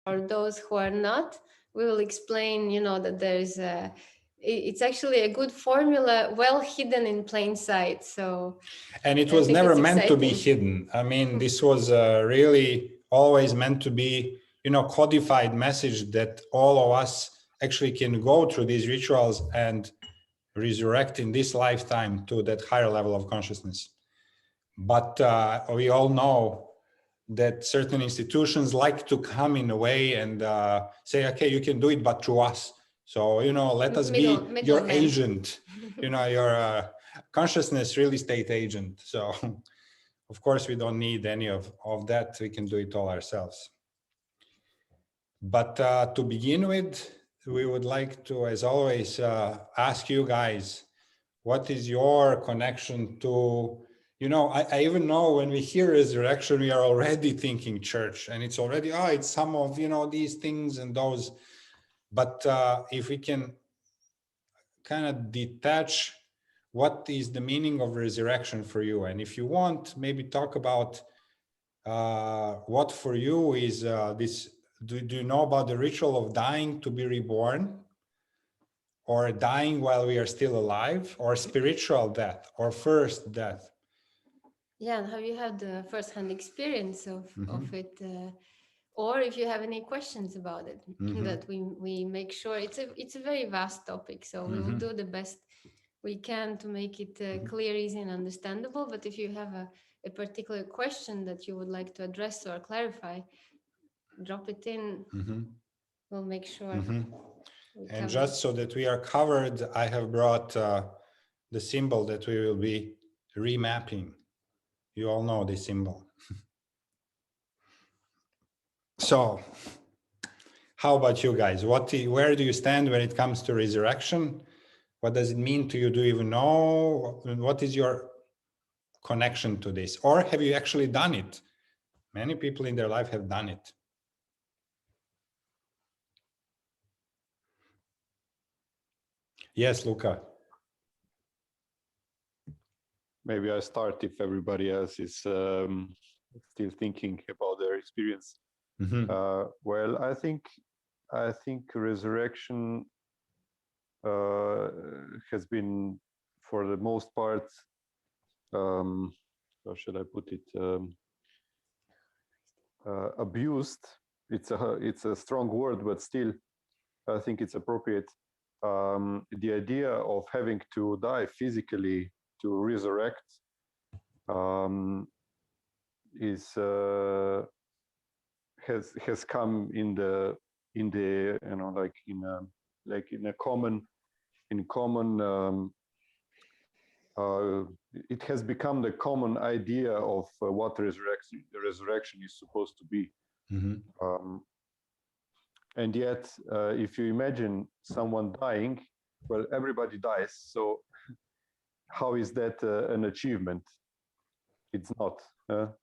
for those who are not, we will explain, that there's it's actually a good formula, well hidden in plain sight. So And it I was think never it's meant to be exciting. hidden. I mean, this was really always meant to be, codified message that all of us actually can go through these rituals and resurrect in this lifetime to that higher level of consciousness. But we all know that certain institutions like to come in a way and say, okay, you can do it, but through us. So, let us be your Middleman. agent, your consciousness real estate agent. So, of course, we don't need any of that. We can do it all ourselves. But to begin with, we would like to, as always, ask you guys, what is your connection to, I even know when we hear resurrection, we are already thinking church, and it's already, it's some of, these things and those. But if we can kind of detach what is the meaning of resurrection for you, and if you want, maybe talk about what for you is this. Do you know about the ritual of dying to be reborn, or dying while we are still alive, or spiritual death, or first death? Yeah, and have you had the first-hand experience of it? Or if you have any questions about it, that we make sure it's a very vast topic. So we will do the best we can to make it clear, easy, and understandable. But if you have a particular question that you would like to address or clarify, drop it in. We'll make sure. And just so that we are covered, I have brought the symbol that we will be remapping. You all know this symbol. So, how about you guys? Where do you stand when it comes to resurrection? What does it mean to you? Do you even know? What is your connection to this? Or have you actually done it? Many people in their life have done it. Yes, Luca. Maybe I start if everybody else is still thinking about their experience. Well, I think resurrection has been, for the most part, how should I put it, abused. It's a strong word, but still, I think it's appropriate. The idea of having to die physically to resurrect has come in the it has become the common idea of what resurrection is supposed to be. And yet, if you imagine someone dying, well, everybody dies. So how is that an achievement? It's not.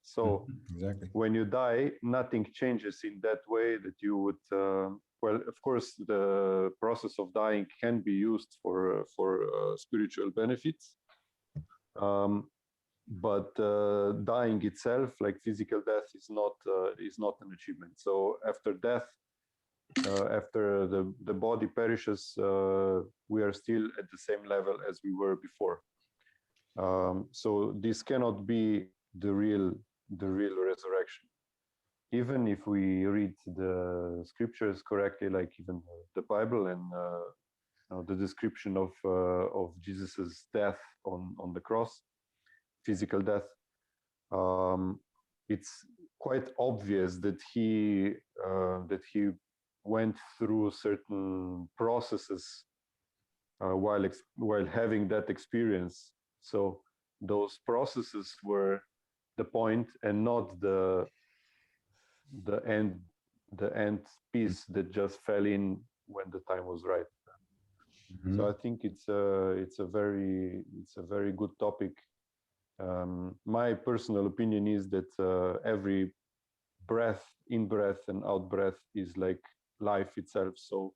So exactly. When you die, nothing changes in that way that you would. Well, of course, the process of dying can be used for spiritual benefits, but dying itself, like physical death, is not an achievement. So after death, after the body perishes, we are still at the same level as we were before. So this cannot be the real resurrection. Even if we read the scriptures correctly, like even the Bible and the description of Jesus's death on the cross, physical death, it's quite obvious that he went through certain processes while having that experience. So those processes were the point and not the end piece that just fell in when the time was right. So I think it's a very good topic. My personal opinion is that every breath, in breath and out breath, is like life itself. So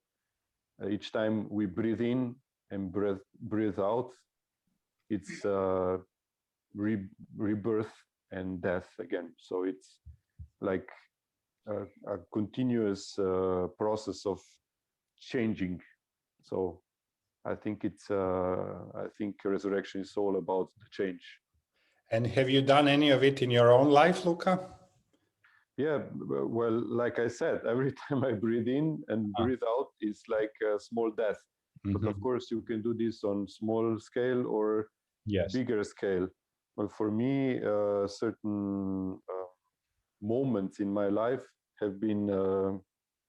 each time we breathe in and breathe out, it's rebirth and death again. So it's like a continuous process of changing. So I think resurrection is all about the change. And have you done any of it in your own life, Luca? Yeah, well, like I said, every time I breathe in and breathe out, it's like a small death. But of course, you can do this on small scale or bigger scale. Well, for me, certain moments in my life have been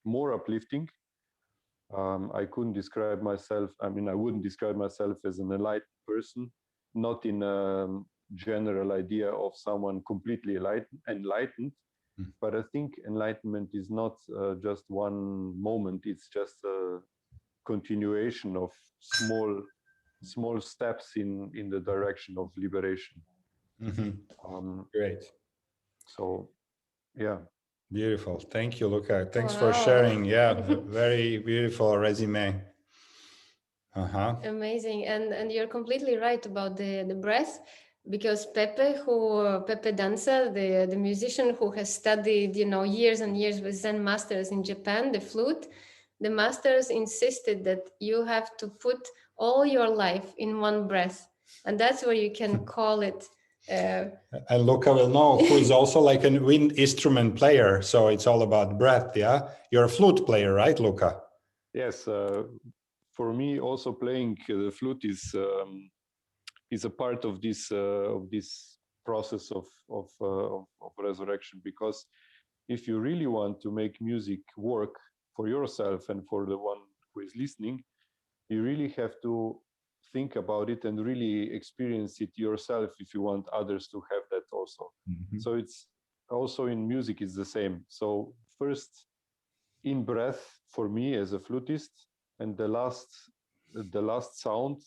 more uplifting. I couldn't describe myself. I mean, I wouldn't describe myself as an enlightened person, not in a general idea of someone completely enlightened. But I think enlightenment is not just one moment. It's just a continuation of small steps in the direction of liberation. Great. So, yeah. Beautiful. Thank you, Luca. Thanks for sharing. Yeah, very beautiful resume. Amazing. And you're completely right about the breath, because Pepe Danza, the musician who has studied, years and years with Zen masters in Japan, the flute, the masters insisted that you have to put all your life in one breath. And that's where you can call it. And Luca will know, who is also like a wind instrument player. So it's all about breath, yeah? You're a flute player, right, Luca? Yes. For me, also playing the flute is a part of this process of resurrection. Because if you really want to make music work for yourself and for the one who is listening, you really have to think about it and really experience it yourself if you want others to have that also. So it's also in music is the same. So first in breath for me as a flutist, and the last sound,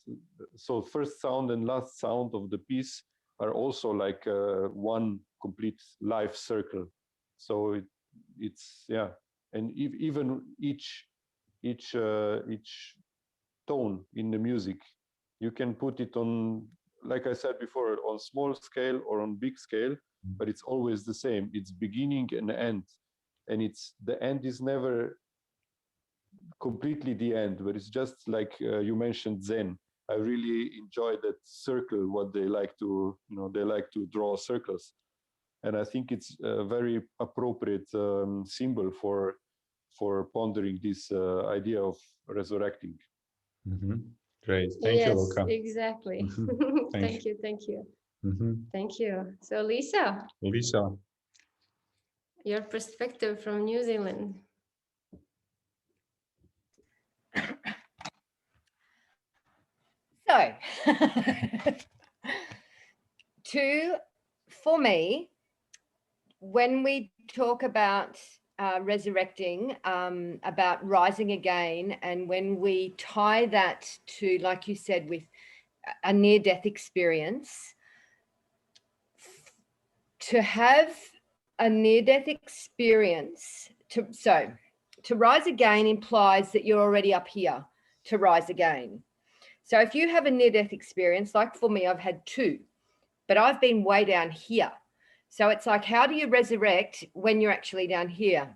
so first sound and last sound of the piece are also like one complete life circle. So it's and even each tone in the music, you can put it on, like I said before, on small scale or on big scale, but it's always the same. It's beginning and end, and the end is never completely the end, but it's just like you mentioned Zen. I really enjoy that circle, what they like to, they like to draw circles. And I think it's a very appropriate symbol for pondering this idea of resurrecting. Great. Thank you, Luca. Exactly. Thank you. Thank you. So Lisa, your perspective from New Zealand. So, for me, when we talk about resurrecting, about rising again, and when we tie that to, like you said, with a near-death experience, to have a near-death experience, to rise again implies that you're already up here to rise again. So if you have a near-death experience, like for me, I've had 2, but I've been way down here. So it's like, how do you resurrect when you're actually down here?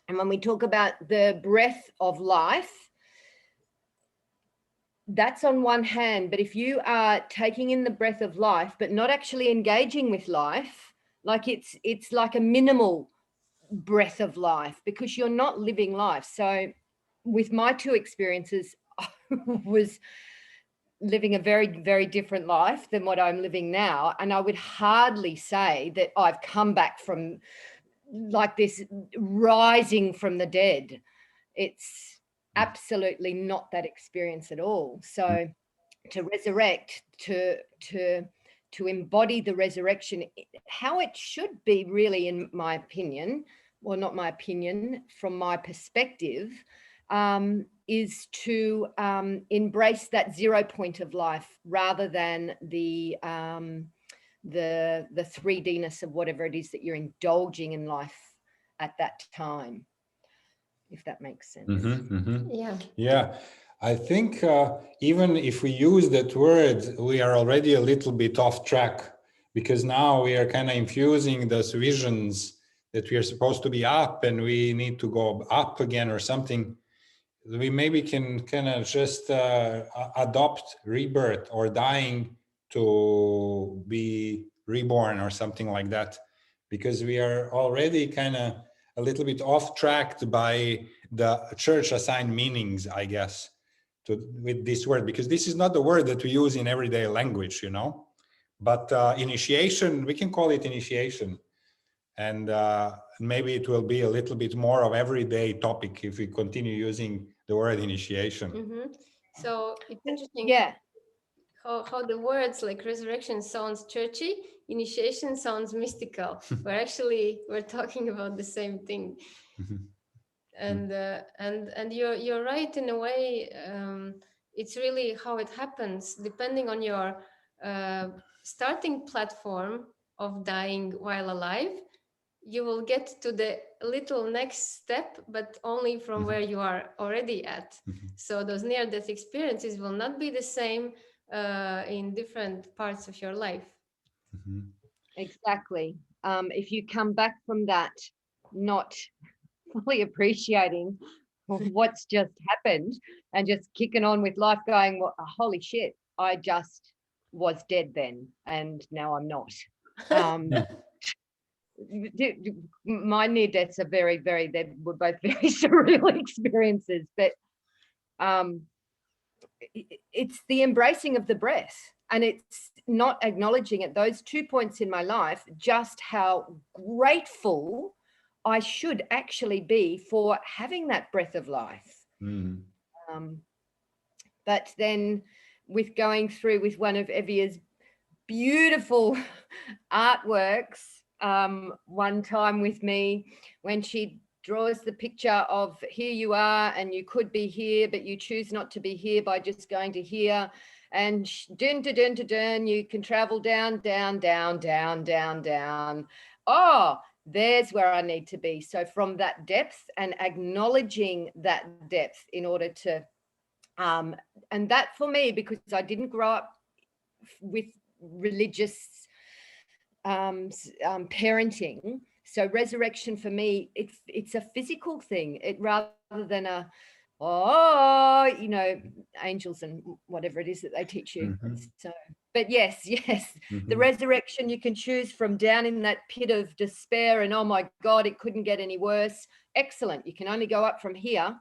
And when we talk about the breath of life, that's on one hand. But if you are taking in the breath of life, but not actually engaging with life, like it's like a minimal breath of life, because you're not living life. So with my 2 experiences, I was living a very, very different life than what I'm living now. And I would hardly say that I've come back from like this rising from the dead. It's absolutely not that experience at all. So to resurrect, to embody the resurrection, how it should be really, in my opinion, well, not my opinion, from my perspective, is to embrace that 0 point of life rather than the 3D-ness of whatever it is that you're indulging in life at that time, if that makes sense. Yeah. I think even if we use that word, we are already a little bit off track, because now we are kind of infusing those visions that we are supposed to be up and we need to go up again or something, we maybe can kind of just adopt rebirth or dying to be reborn or something like that, because we are already kind of a little bit off track by the church assigned meanings, I guess, with this word, because this is not the word that we use in everyday language, you know. But initiation, we can call it initiation, and maybe it will be a little bit more of everyday topic if we continue using the word initiation. Mm-hmm. So it's interesting. Yeah. How the words like resurrection sounds churchy, initiation sounds mystical. We're talking about the same thing. And you're right in a way. It's really how it happens, depending on your starting platform of dying while alive. You will get to the little next step, but only from where you are already at. So those near-death experiences will not be the same in different parts of your life. Exactly. If you come back from that not fully appreciating what's just happened and just kicking on with life, going, well, holy shit, I just was dead then and now I'm not. My near deaths are very, very, they were both very surreal experiences, but it's the embracing of the breath, and it's not acknowledging at those 2 points in my life just how grateful I should actually be for having that breath of life. But then with going through with one of Evia's beautiful artworks one time with me, when she draws the picture of here you are and you could be here, but you choose not to be here by just going to here, and dun, dun, dun, dun, dun, you can travel down, down, down, down, down, down. Oh, there's where I need to be. So from that depth and acknowledging that depth in order to, and that for me, because I didn't grow up with religious parenting, so resurrection for me, it's a physical thing. It rather than a, you know, angels and whatever it is that they teach you. So, but yes, the resurrection, you can choose from down in that pit of despair and, oh my God, it couldn't get any worse. Excellent. You can only go up from here.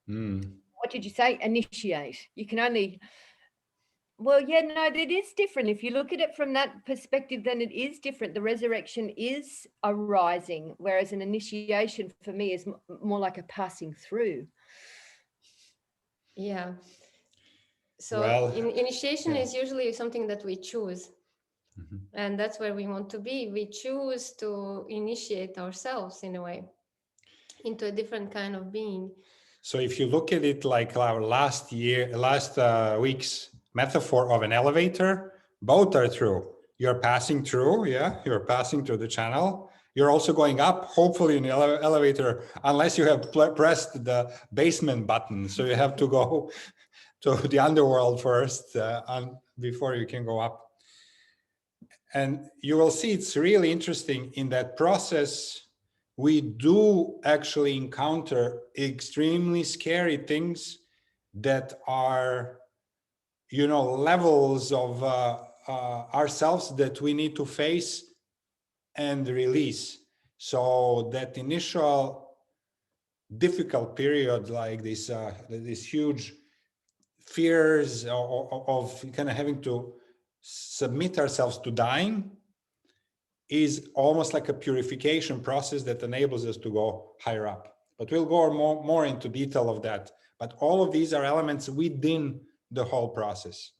What did you say? Initiate. You can only, well, yeah, no, it is different. If you look at it from that perspective, then it is different. The resurrection is a rising, whereas an initiation for me is more like a passing through. Yeah. So initiation is usually something that we choose. And that's where we want to be. We choose to initiate ourselves in a way into a different kind of being. So if you look at it like our last week's metaphor of an elevator, both are true. You're passing through, you're passing through the channel. You're also going up, hopefully in the elevator, unless you have pressed the basement button. So you have to go to the underworld first before you can go up. And you will see it's really interesting in that process. We do actually encounter extremely scary things that are, you know, levels of ourselves that we need to face and release. So that initial difficult period, like this huge fears of kind of having to submit ourselves to dying, is almost like a purification process that enables us to go higher up. But we'll go more into detail of that. But all of these are elements within the whole process.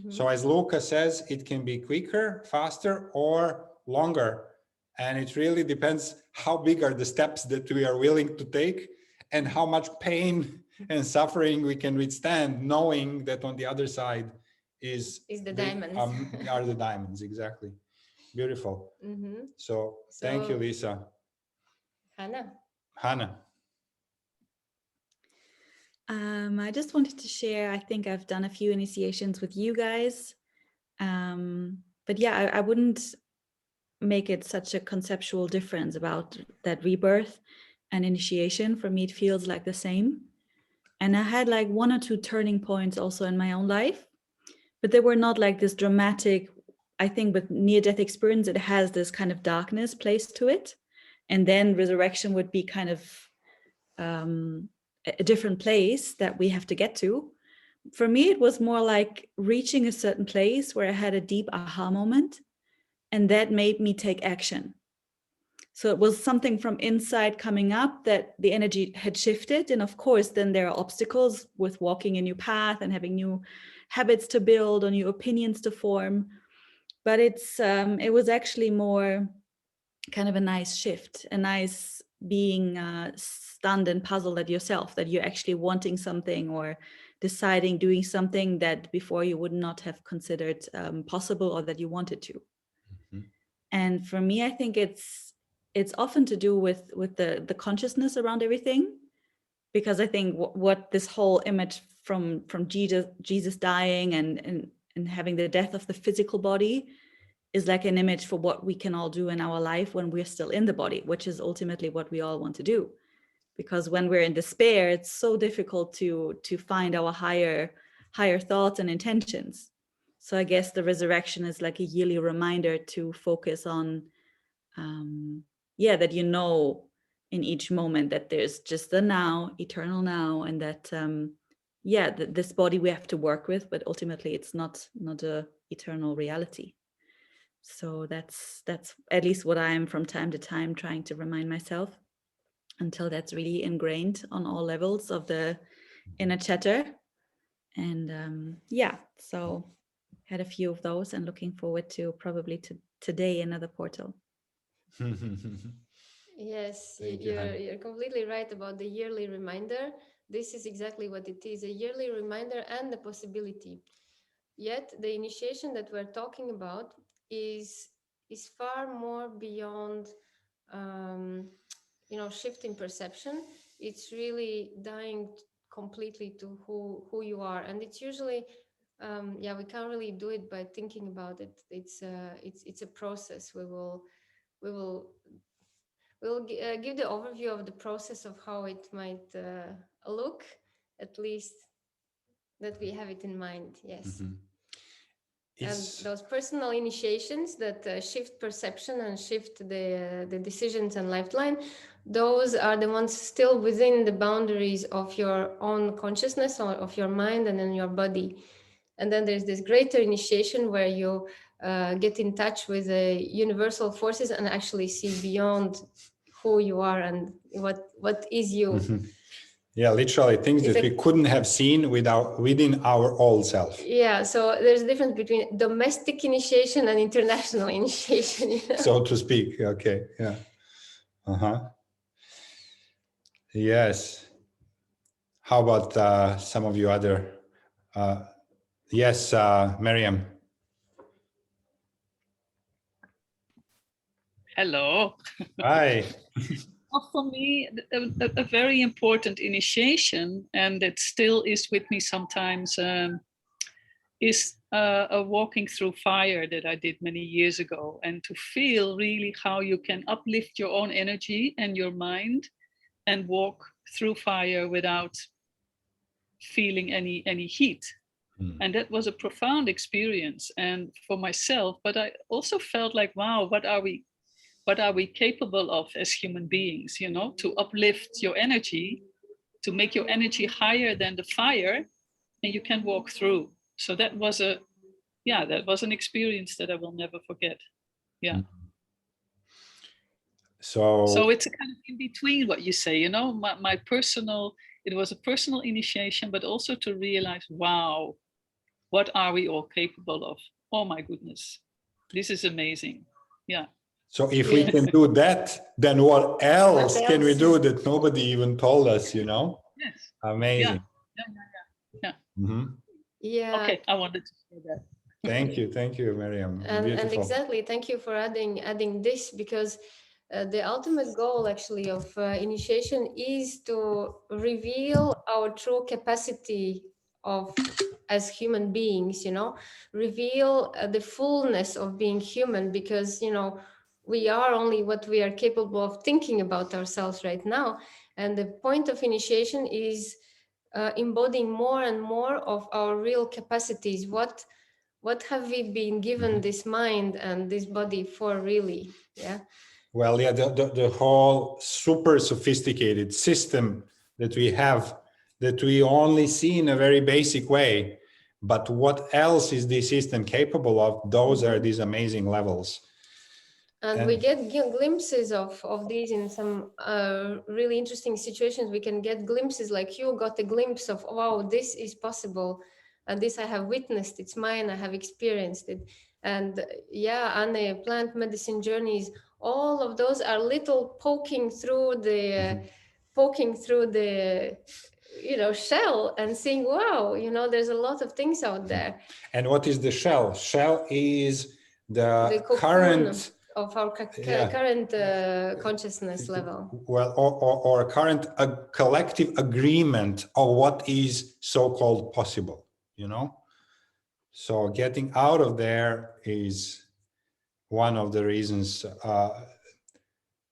So as Luca says, it can be quicker, faster, or longer. And it really depends how big are the steps that we are willing to take and how much pain and suffering we can withstand, knowing that on the other side is the diamonds. Are the diamonds, exactly. Beautiful. So thank you, Lisa. Hannah. I just wanted to share, I think I've done a few initiations with you guys. But yeah, I wouldn't make it such a conceptual difference about that rebirth and initiation. For me, it feels like the same. And I had like 1 or 2 turning points also in my own life, but they were not like this dramatic. I think with near-death experience, it has this kind of darkness placed to it. And then resurrection would be kind of a different place that we have to get to. For me, it was more like reaching a certain place where I had a deep aha moment, and that made me take action. So it was something from inside coming up that the energy had shifted. And of course, then there are obstacles with walking a new path and having new habits to build or new opinions to form. But it was actually more kind of a nice shift, a nice being stunned and puzzled at yourself, that you're actually wanting something or deciding, doing something that before you would not have considered possible, or that you wanted to. Mm-hmm. And for me, I think it's often to do with the consciousness around everything, because I think what this whole image from Jesus dying and having the death of the physical body is like an image for what we can all do in our life when we're still in the body, which is ultimately what we all want to do. Because when we're in despair, it's so difficult to find our higher thoughts and intentions. So I guess the resurrection is like a yearly reminder to focus on, that in each moment that there's just the now, eternal now, and that this body we have to work with, but ultimately it's not a eternal reality. So that's at least what I am from time to time trying to remind myself, until that's really ingrained on all levels of the inner chatter. And so had a few of those, and looking forward to probably today another portal. Yes, you're completely right about the yearly reminder. This is exactly what it is, a yearly reminder and the possibility. Yet the initiation that we're talking about is far more beyond shift in perception. It's really dying completely to who you are, and it's usually we can't really do it by thinking about it. It's a process. We'll give the overview of the process of how it might look, at least that we have it in mind. Yes. Mm-hmm. And those personal initiations that shift perception and shift the decisions and lifeline, those are the ones still within the boundaries of your own consciousness or of your mind and then your body. And then there's this greater initiation where you get in touch with the universal forces and actually see beyond who you are and what is you. Mm-hmm. Yeah, literally things that we couldn't have seen within our old self. Yeah, so there's a difference between domestic initiation and international initiation. You know? So to speak, okay, yeah. Uh-huh. Yes. How about some of you other? Yes, Miriam. Hello. Hi. Well, for me, a very important initiation, and that still is with me sometimes, is a walking through fire that I did many years ago, and to feel really how you can uplift your own energy and your mind and walk through fire without feeling any heat. And that was a profound experience, and for myself, but I also felt like, wow, what are we capable of as human beings, to uplift your energy, to make your energy higher than the fire, and you can walk through. So that was an experience that I will never forget. Yeah. So it's a kind of in between what you say, it was a personal initiation, but also to realize, wow, what are we all capable of? Oh my goodness, this is amazing. Yeah. So if we can do that, then what else can we do that nobody even told us, Yes. Amazing. Yeah. Mm-hmm. Yeah. Okay, I wanted to say that. Thank you, Miriam. And exactly, thank you for adding this, because the ultimate goal actually of initiation is to reveal our true capacity as human beings, reveal the fullness of being human, because we are only what we are capable of thinking about ourselves right now. And the point of initiation is embodying more and more of our real capacities. What have we been given this mind and this body for, really? Yeah. Well, yeah, the whole super sophisticated system that we have, that we only see in a very basic way, but what else is this system capable of? Those are these amazing levels. And we get glimpses of these in some really interesting situations. We can get glimpses, like you got a glimpse of, wow, this is possible. And this I have witnessed, it's mine, I have experienced it. And yeah, Anne, plant medicine journeys, all of those are little poking through the, shell and seeing, wow, there's a lot of things out there. And what is the shell? Shell is the current of our current consciousness level. Well, or current collective agreement of what is so-called possible, So getting out of there is one of the reasons.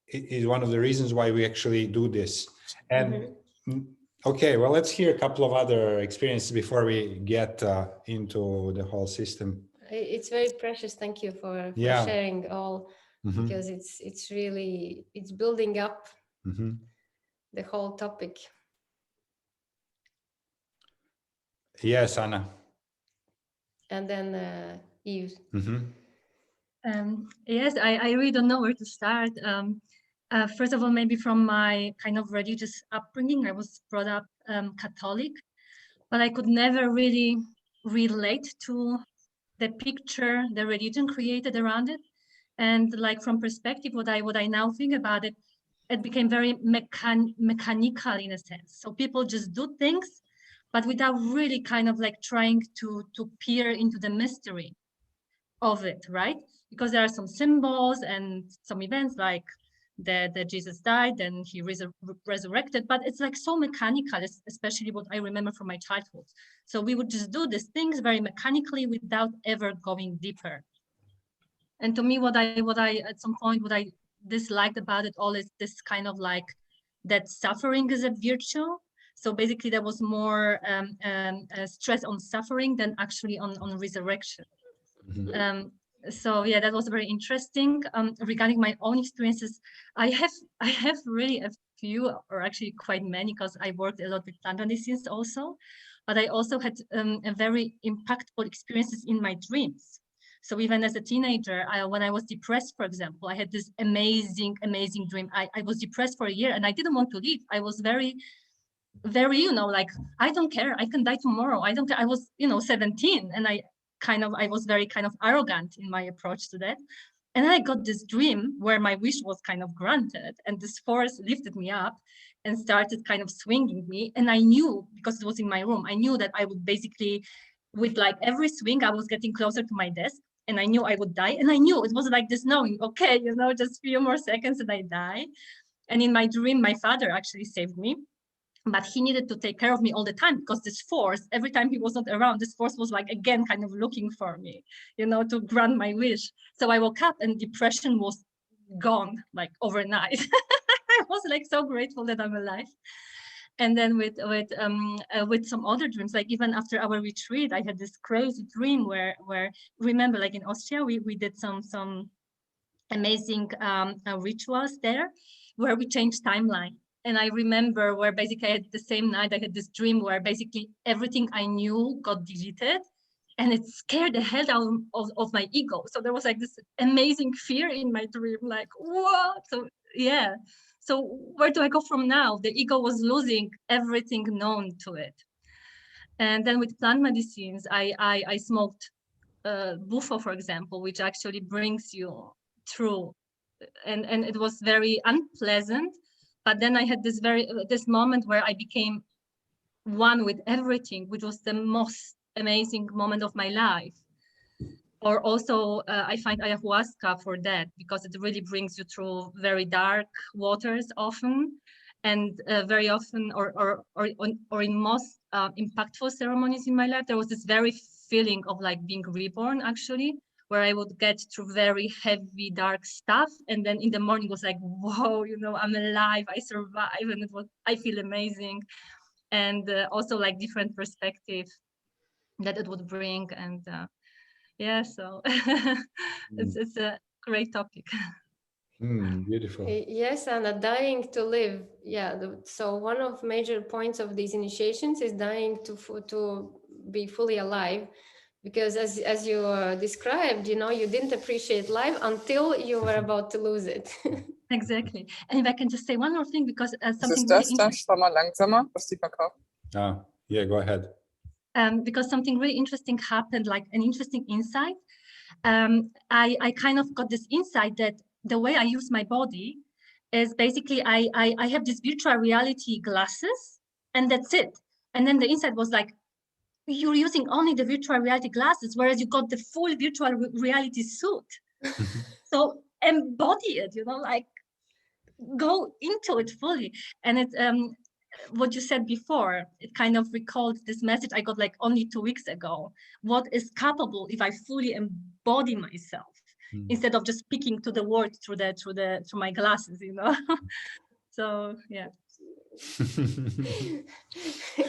Is one of the reasons why we actually do this. And okay, well, let's hear a couple of other experiences before we get into the whole system. It's very precious. Thank you for sharing all, because it's really, it's building up the whole topic. Yes, Anna. And then Eve. Yes, I really don't know where to start. First of all, maybe from my kind of religious upbringing, I was brought up Catholic, but I could never really relate to the picture the religion created around it. And like from perspective, what I now think about it, it became very mechanical in a sense. So people just do things, but without really kind of like trying to peer into the mystery of it, right? Because there are some symbols and some events like that Jesus died and he resurrected, but it's like so mechanical, especially what I remember from my childhood. So we would just do these things very mechanically without ever going deeper. And to me, what I at some point, what I disliked about it all is this kind of like that suffering is a virtue. So basically there was more stress on suffering than actually on resurrection. So yeah, that was very interesting. Regarding my own experiences, I have really a few, or actually quite many, because I worked a lot with plant medicines also, but I also had a very impactful experiences in my dreams. So even as a teenager, when I was depressed, for example, I had this amazing dream. I was depressed for a year and I didn't want to leave. I was very, like, I don't care, I can die tomorrow, I don't care. I was 17, and I was very kind of arrogant in my approach to that. And then I got this dream where my wish was kind of granted, and this force lifted me up and started kind of swinging me. And I knew, because it was in my room, I knew that I would basically, with like every swing, I was getting closer to my desk, and I knew I would die. And I knew it was like this knowing, okay, just a few more seconds and I die. And in my dream, my father actually saved me. But he needed to take care of me all the time, because this force, every time he was not around, this force was like, again, kind of looking for me, to grant my wish. So I woke up and depression was gone, like overnight. I was like so grateful that I'm alive. And then with some other dreams, like even after our retreat, I had this crazy dream where remember, like in Austria, we did some amazing rituals there, where we changed timeline. And I remember where basically I had the same night, I had this dream where basically everything I knew got deleted, and it scared the hell out of my ego. So there was like this amazing fear in my dream, like, what? So yeah. So where do I go from now? The ego was losing everything known to it. And then with plant medicines, I smoked bufo, for example, which actually brings you through. And it was very unpleasant. But then I had this moment where I became one with everything, which was the most amazing moment of my life. Or also, I find ayahuasca for that, because it really brings you through very dark waters often, and very often, or in most impactful ceremonies in my life, there was this very feeling of like being reborn, actually, where I would get through very heavy, dark stuff. And then in the morning was like, whoa, you know, I'm alive, I survived, and I feel amazing. And also like different perspective that it would bring. And yeah, so it's a great topic. Beautiful. Yes, and dying to live. Yeah. So one of major points of these initiations is dying to be fully alive, because as you described, you know, you didn't appreciate life until you were about to lose it. Exactly. And if I can just say one more thing, because something Das really da? Fahr mal langsamer, was die verkauft. Yeah, go ahead. Because something really interesting happened, like an interesting insight. I kind of got this insight that the way I use my body is basically I have this virtual reality glasses, and that's it. And then the insight was like, you're using only the virtual reality glasses, whereas you got the full virtual reality suit. So embody it, you know, like go into it fully. And it's what you said before, it kind of recalled this message I got like only 2 weeks ago. What is capable if I fully embody myself instead of just speaking to the world through my glasses, you know? So yeah.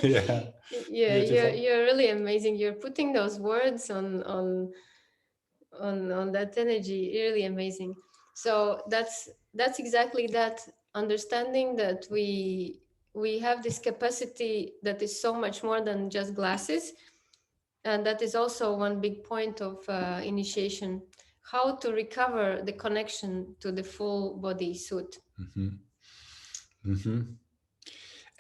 Yeah. Yeah, you're really amazing. You're putting those words on that energy, really amazing. So that's exactly that, understanding that we have this capacity that is so much more than just glasses. And that is also one big point of initiation, how to recover the connection to the full body suit.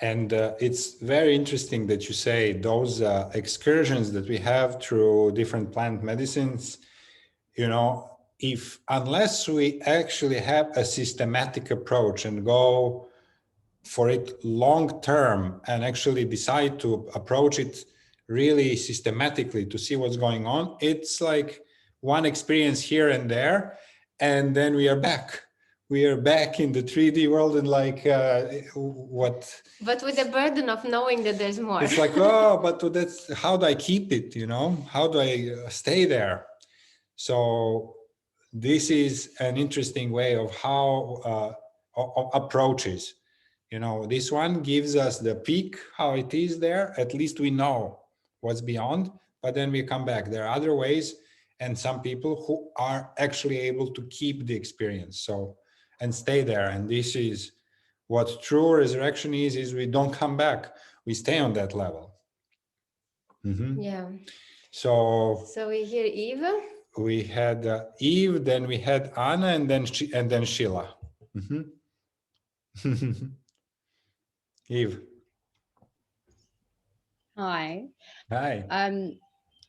And it's very interesting that you say those excursions that we have through different plant medicines, you know, unless we actually have a systematic approach and go for it long term and actually decide to approach it really systematically to see what's going on, it's like one experience here and there, and then we are back in the 3D world, and like what, but with the burden of knowing that there's more. It's like, oh, but that's how do I keep it, you know, how do I stay there? So this is an interesting way of how approaches, you know, this one gives us the peak, how it is there, at least we know what's beyond, but then we come back. There are other ways, and some people who are actually able to keep the experience, so, and stay there. And this is what true resurrection is we don't come back, we stay on that level. Yeah. So we hear Eva. We had Eve, then we had Anna, and then Sheila. Eve. Hi. Hi.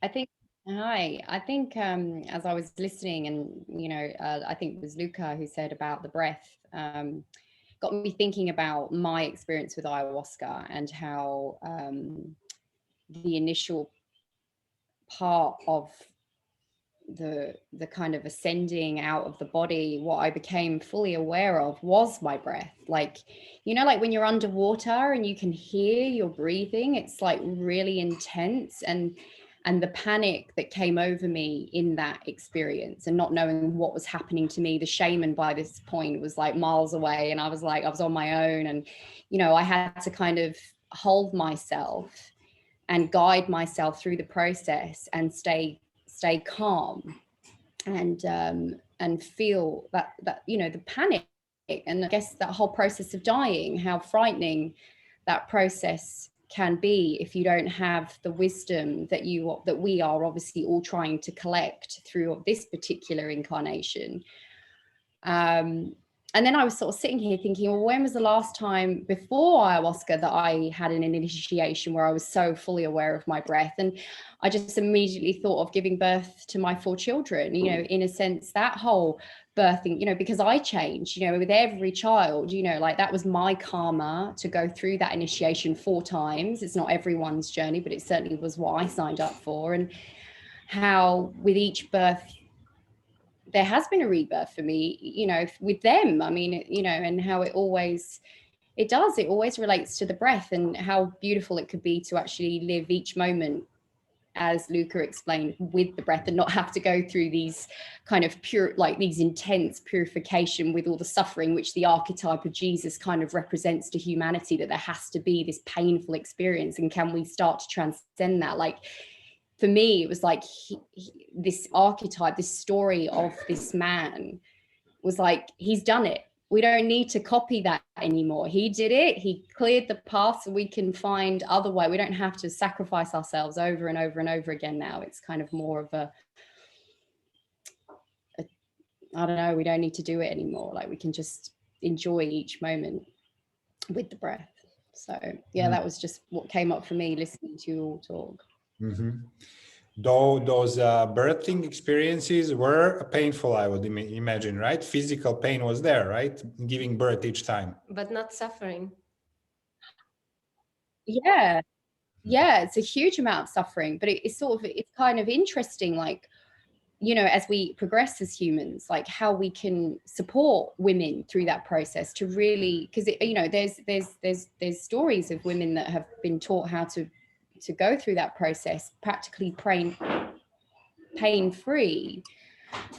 I think as I was listening, and you know, I think it was Luca who said about the breath, got me thinking about my experience with ayahuasca and how the initial part of the kind of ascending out of the body, what I became fully aware of was my breath. Like, you know, like when you're underwater and you can hear your breathing, it's like really intense, and the panic that came over me in that experience and not knowing what was happening to me. The shaman by this point was like miles away, and I was on my own, and you know, I had to kind of hold myself and guide myself through the process and stay calm and feel that you know, the panic, and I guess that whole process of dying, how frightening that process can be if you don't have the wisdom that we are obviously all trying to collect through this particular incarnation. And then I was sort of sitting here thinking, well, when was the last time before ayahuasca that I had an initiation where I was so fully aware of my breath? And I just immediately thought of giving birth to my 4 children, you know, in a sense, that whole birthing, you know, because I changed, you know, with every child, you know, like that was my karma to go through that initiation 4 times. It's not everyone's journey, but it certainly was what I signed up for. And how with each birth, there has been a rebirth for me, you know, with them. I mean, you know, and how it always relates to the breath, and how beautiful it could be to actually live each moment as Luca explained, with the breath, and not have to go through these kind of these intense purification with all the suffering, which the archetype of Jesus kind of represents to humanity, that there has to be this painful experience. And can we start to transcend that? Like, for me, it was like this archetype, this story of this man was like, he's done it. We don't need to copy that anymore. He did it. He cleared the path, so we can find other way. We don't have to sacrifice ourselves over and over and over again now. It's kind of more of a I don't know, we don't need to do it anymore. Like, we can just enjoy each moment with the breath. So yeah, that was just what came up for me listening to you all talk. Though those birthing experiences were painful, I would imagine, right? Physical pain was there, right? Giving birth each time. But not suffering. Yeah, it's a huge amount of suffering, but it's kind of interesting, like, you know, as we progress as humans, like how we can support women through that process to really, because you know, there's stories of women that have been taught how to go through that process practically pain-free.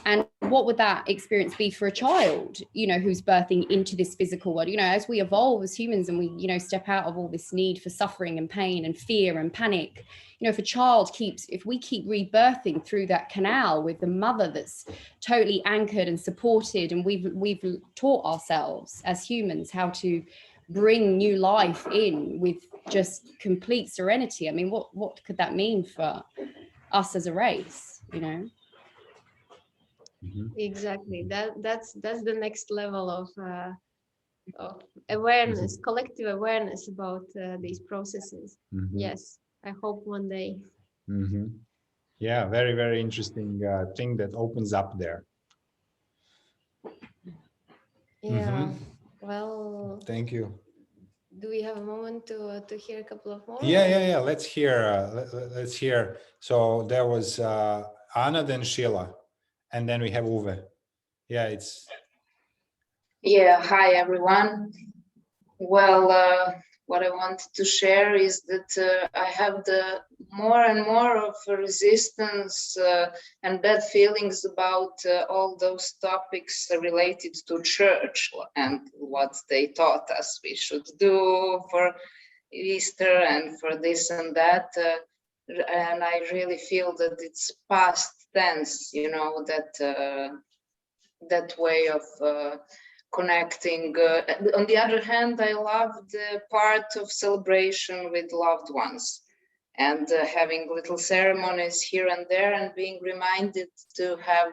And what would that experience be for a child, you know, who's birthing into this physical world? You know, as we evolve as humans and we, you know, step out of all this need for suffering and pain and fear and panic, you know, if we keep rebirthing through that canal with the mother that's totally anchored and supported, and we've taught ourselves as humans how to bring new life in with just complete serenity. I mean, what could that mean for us as a race, you know? Exactly. That's the next level of awareness, collective awareness about these processes. Yes, I hope one day. Yeah, very, very interesting thing that opens up there. Yeah. Well, thank you. Do we have a moment to hear a couple of more? Yeah. Let's hear. So there was Anna, then Sheila, and then we have Uwe. Yeah, hi everyone. Well, what I wanted to share is that I have the more and more of a resistance and bad feelings about all those topics related to church and what they taught us we should do for Easter and for this and that. And I really feel that it's past tense, you know, that way of connecting. On the other hand, I love the part of celebration with loved ones and having little ceremonies here and there and being reminded to have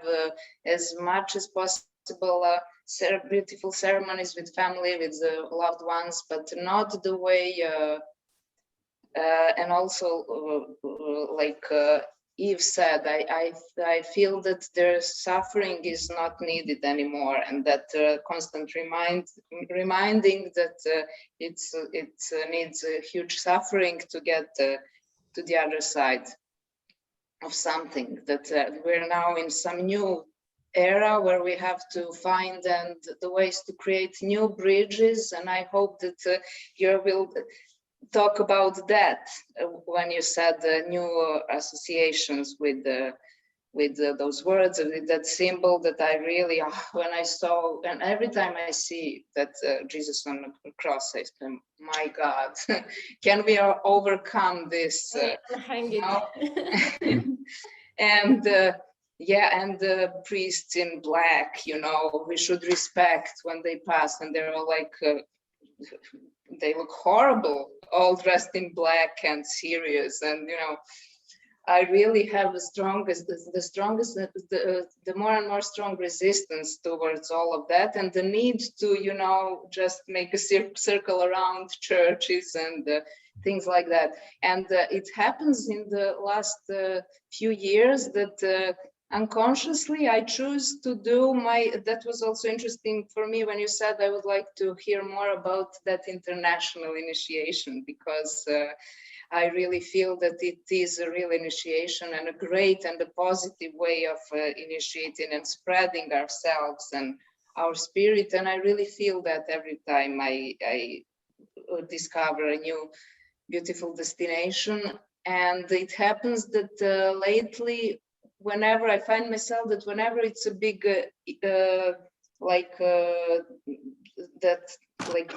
as much as possible beautiful ceremonies with family, with loved ones, but not the way, and also like Eve said, I feel that their suffering is not needed anymore, and that constant reminding that it needs a huge suffering to get to the other side of something, that we're now in some new era where we have to find and the ways to create new bridges, and I hope that you will talk about that when you said new associations with those words, with that symbol that I really, when I saw, and every time I see that Jesus on the cross, I say, my God, can we overcome this? And yeah, and the priests in black, you know, we should respect when they pass, and they're all like, they look horrible, all dressed in black and serious, and you know, I really have the more and more strong resistance towards all of that, and the need to, you know, just make a circle around churches and things like that. And it happens in the last few years that unconsciously I choose to do that was also interesting for me when you said I would like to hear more about that international initiation, because I really feel that it is a real initiation and a great and a positive way of initiating and spreading ourselves and our spirit. And I really feel that every time I discover a new beautiful destination. And it happens that lately, whenever I find myself that whenever it's a big like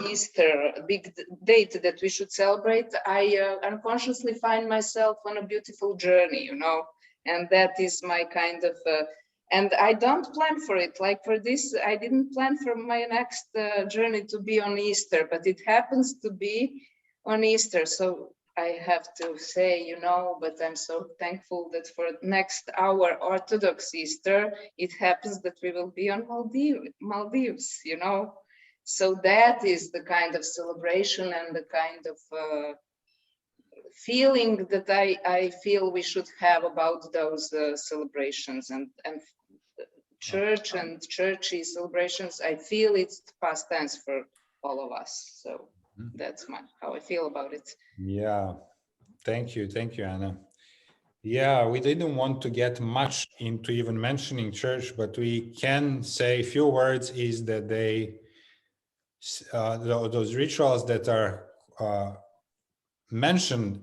Easter, a big date that we should celebrate, I unconsciously find myself on a beautiful journey, you know, and that is my kind of, and I don't plan for it. Like for this, I didn't plan for my next journey to be on Easter, but it happens to be on Easter. So I have to say, you know, but I'm so thankful that for next our Orthodox Easter, it happens that we will be on Maldives, you know. So that is the kind of celebration and the kind of feeling that I feel we should have about those celebrations and church and churchy celebrations. I feel it's past tense for all of us. So that's how I feel about it. Yeah, thank you, Anna. Yeah, we didn't want to get much into even mentioning church, but we can say a few words. Is that they those rituals that are mentioned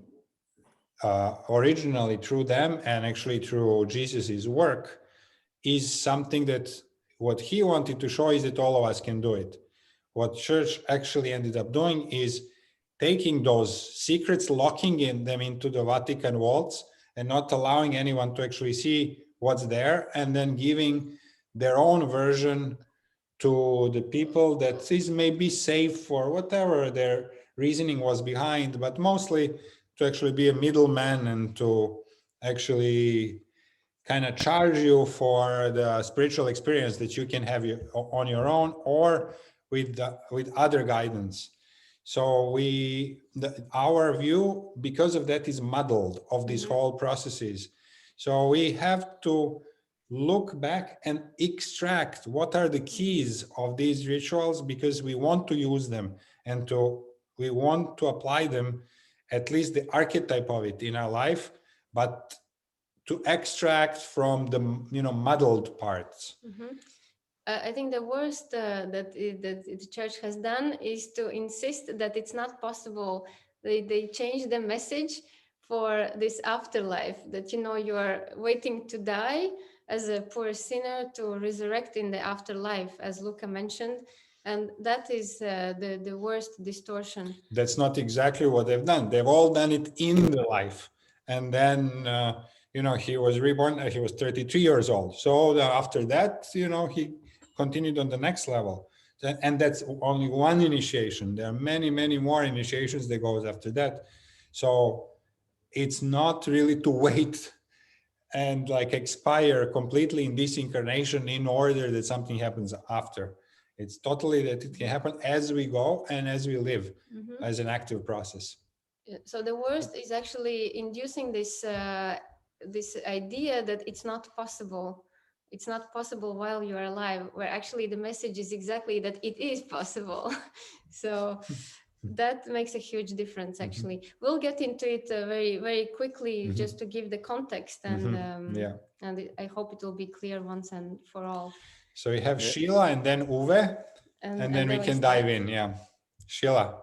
originally through them and actually through Jesus's work is something that what he wanted to show is that all of us can do it. What church actually ended up doing is taking those secrets, locking them into the Vatican vaults and not allowing anyone to actually see what's there, and then giving their own version to the people that is maybe safe for whatever their reasoning was behind, but mostly to actually be a middleman and to actually kind of charge you for the spiritual experience that you can have on your own or with other guidance. So our view, because of that, is muddled of these whole processes. So we have to look back and extract what are the keys of these rituals, because we want to use them and we want to apply them, at least the archetype of it in our life, but to extract from the muddled parts. I think the worst that the church has done is to insist that it's not possible. They change the message for this afterlife, that you are waiting to die as a poor sinner to resurrect in the afterlife, as Luca mentioned, and that is the worst distortion. That's not exactly what they've done. They've all done it in the life, and then he was reborn. He was 33 years old. So after that, he continued on the next level, and that's only one initiation. There are many, many more initiations that goes after that. So it's not really to wait and expire completely in this incarnation in order that something happens after. It's totally that it can happen as we go and as we live, as an active process. So the worst is actually inducing this idea that it's not possible. It's not possible while you're alive, where actually the message is exactly that it is possible. So that makes a huge difference, actually. We'll get into it very, very quickly, just to give the context, and and I hope it will be clear once and for all. So we have Sheila and then Uwe, and then we can dive in. Yeah, Sheila.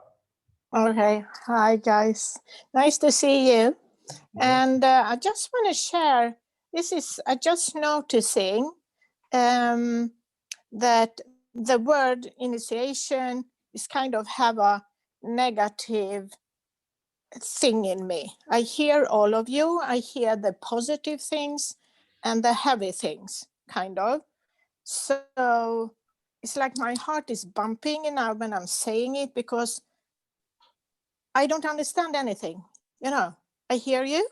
Okay, hi guys, nice to see you. And I just want to share, I just noticing that the word initiation is kind of have a negative thing in me. I hear all of you, I hear the positive things and the heavy things, kind of. So it's like my heart is bumping now when I'm saying it, because I don't understand anything. I hear you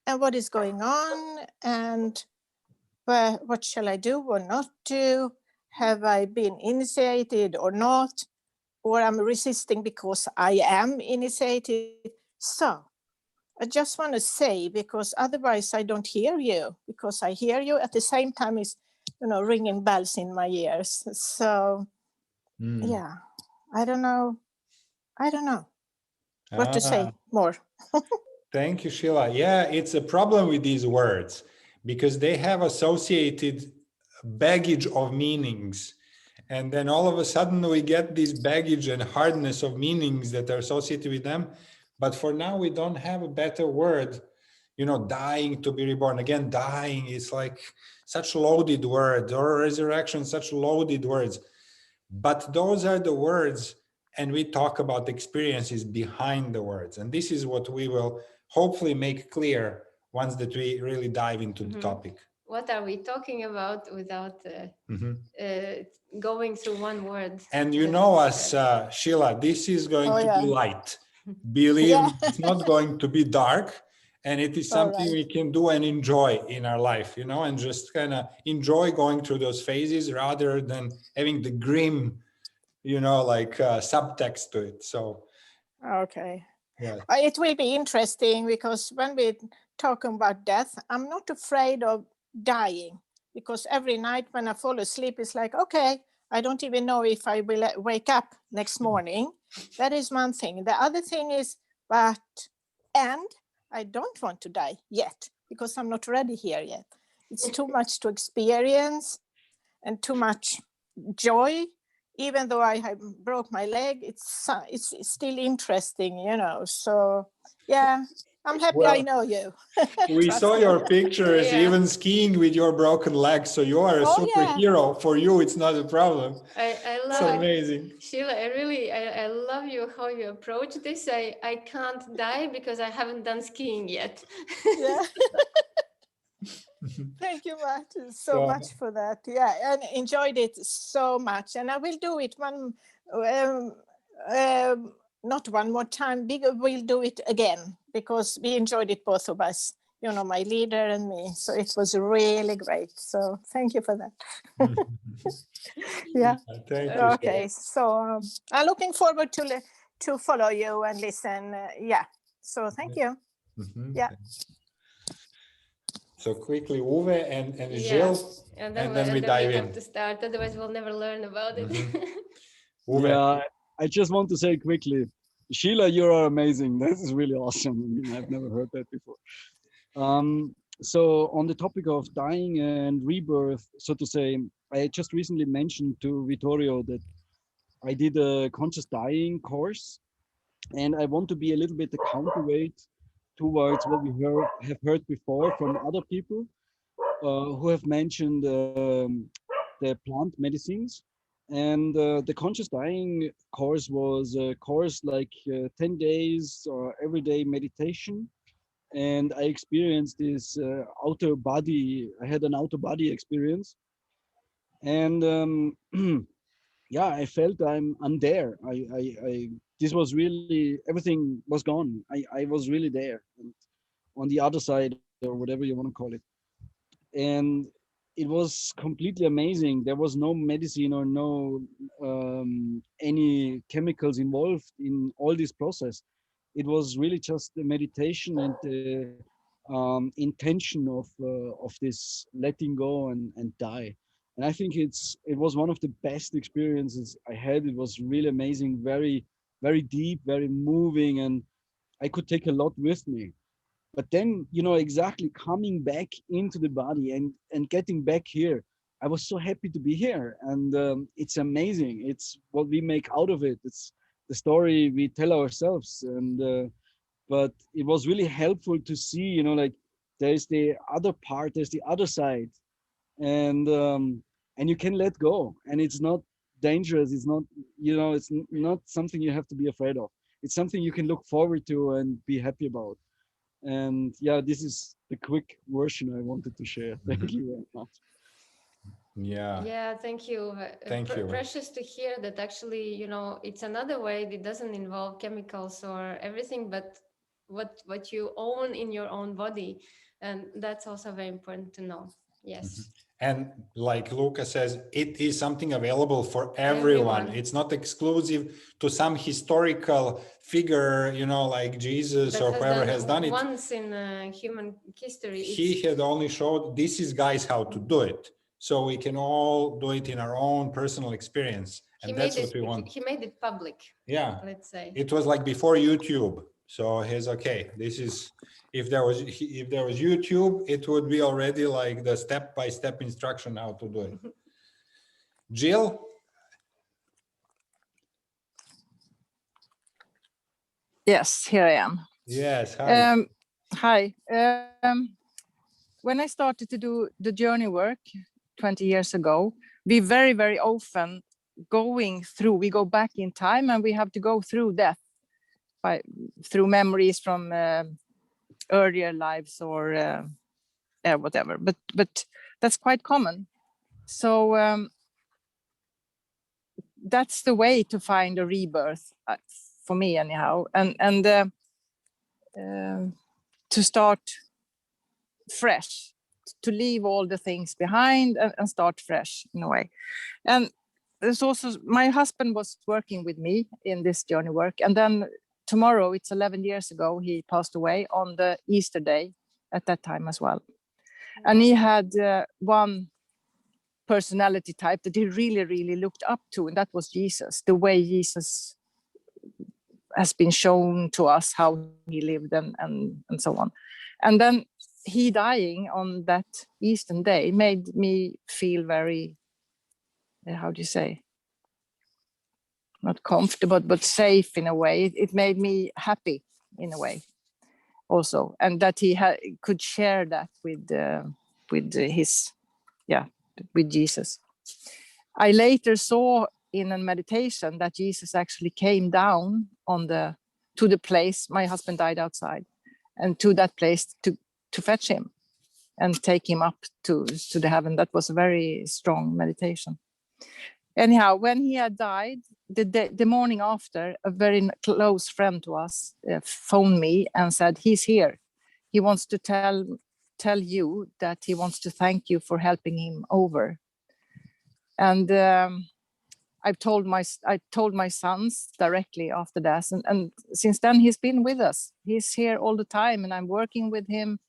and what is going on, and what shall I do or not do? Have I been initiated or not? Or I'm resisting because I am initiated. So I just want to say, because otherwise I don't hear you, because I hear you at the same time is, ringing bells in my ears. So yeah, I don't know what to say more. Thank you, Sheila. Yeah, it's a problem with these words because they have associated baggage of meanings. And then all of a sudden we get this baggage and hardness of meanings that are associated with them. But for now, we don't have a better word. You know, dying to be reborn. Again, dying is like such loaded word, or resurrection, such loaded words. But those are the words, and we talk about experiences behind the words. And this is what we will hopefully make clear once that we really dive into the topic. What are we talking about without going through one word? And you know us, Sheila, this is going to be light. Believe me, it's not going to be dark. And it is something we can do and enjoy in our life, you know, and just kind of enjoy going through those phases rather than having the grim, you know, like subtext to it. So, okay. Yeah. It will be interesting because when we talk about death, I'm not afraid of dying, because every night when I fall asleep, it's like, okay, I don't even know if I will wake up next morning. That is one thing. The other thing is, and I don't want to die yet, because I'm not ready here yet. It's too much to experience and too much joy. Even though I have broke my leg, it's still interesting, you know. So yeah, I'm happy I know you. We saw your pictures, even skiing with your broken leg. So you are a superhero. For you, it's not a problem. I love it's amazing. Sheila, I love you how you approach this. I can't die because I haven't done skiing yet. Yeah. Thank you so much for that. Yeah, and enjoyed it so much. And I will do it not one more time. We'll do it again, because we enjoyed it, both of us. You know, my leader and me. So it was really great. So thank you for that. Yeah. Thank you. Okay. So I'm looking forward to follow you and listen. Yeah. So thank you. Yeah. So quickly, Uwe and Gilles, and then we dive in. Have to start, otherwise we'll never learn about it. Yeah, I just want to say quickly, Sheila, you are amazing. This is really awesome. I mean, I've never heard that before. So on the topic of dying and rebirth, so to say, I just recently mentioned to Vittorio that I did a conscious dying course, and I want to be a little bit the counterweight towards what we have heard before from other people who have mentioned the plant medicines. And the conscious dying course was a course like 10 days everyday meditation. And I experienced this outer body. I had an outer body experience. And yeah, I felt I'm there. This was really, everything was gone. I was really there, and on the other side, or whatever you want to call it. And it was completely amazing. There was no medicine or no any chemicals involved in all this process. It was really just the meditation and the intention of this letting go and die. And I think it was one of the best experiences I had. It was really amazing, very, very deep, very moving, and I could take a lot with me. But then, you know, exactly coming back into the body and getting back here, I was so happy to be here. And it's amazing. It's what we make out of it. It's the story we tell ourselves. And but it was really helpful to see, you know, like there's the other part, there's the other side, and you can let go, and it's not dangerous. It's not, you know, it's not something you have to be afraid of. It's something you can look forward to and be happy about. And yeah, this is the quick version I wanted to share. Thank you very much. Yeah, thank you. Thank you. Precious to hear that actually, you know, it's another way that doesn't involve chemicals or everything, but what you own in your own body. And that's also very important to know. Yes. And like Luca says, it is something available for everyone. It's not exclusive to some historical figure, you know, like Jesus or whoever has done it. Once in human history. He had only showed this is guys how to do it. So we can all do it in our own personal experience. And that's what we want. He made it public. Yeah. Let's say. It was like before YouTube. So he's okay. This is, if there was YouTube, it would be already like the step-by-step instruction how to do it. Jill? Yes, here I am. Yes, hi. Hi. When I started to do the journey work 20 years ago, we very, very often we go back in time and we have to go through death through memories from earlier lives or whatever. But that's quite common. So that's the way to find a rebirth for me anyhow, and to start fresh, to leave all the things behind and start fresh in a way. And there's also, my husband was working with me in this journey work, and then tomorrow, it's 11 years ago, he passed away on the Easter day at that time as well. And he had one personality type that he really, really looked up to, and that was Jesus, the way Jesus has been shown to us, how he lived and so on. And then he dying on that Easter day made me feel very, how do you say, not comfortable, but safe in a way. It made me happy in a way also. And that he could share that with Jesus. I later saw in a meditation that Jesus actually came down to the place my husband died outside, and to that place to fetch him and take him up to the heaven. That was a very strong meditation. Anyhow, when he had died, the morning after, a very close friend to us phoned me and said, he's here. He wants to tell you that he wants to thank you for helping him over. And I told my sons directly after that, and since then he's been with us. He's here all the time, and I'm working with him.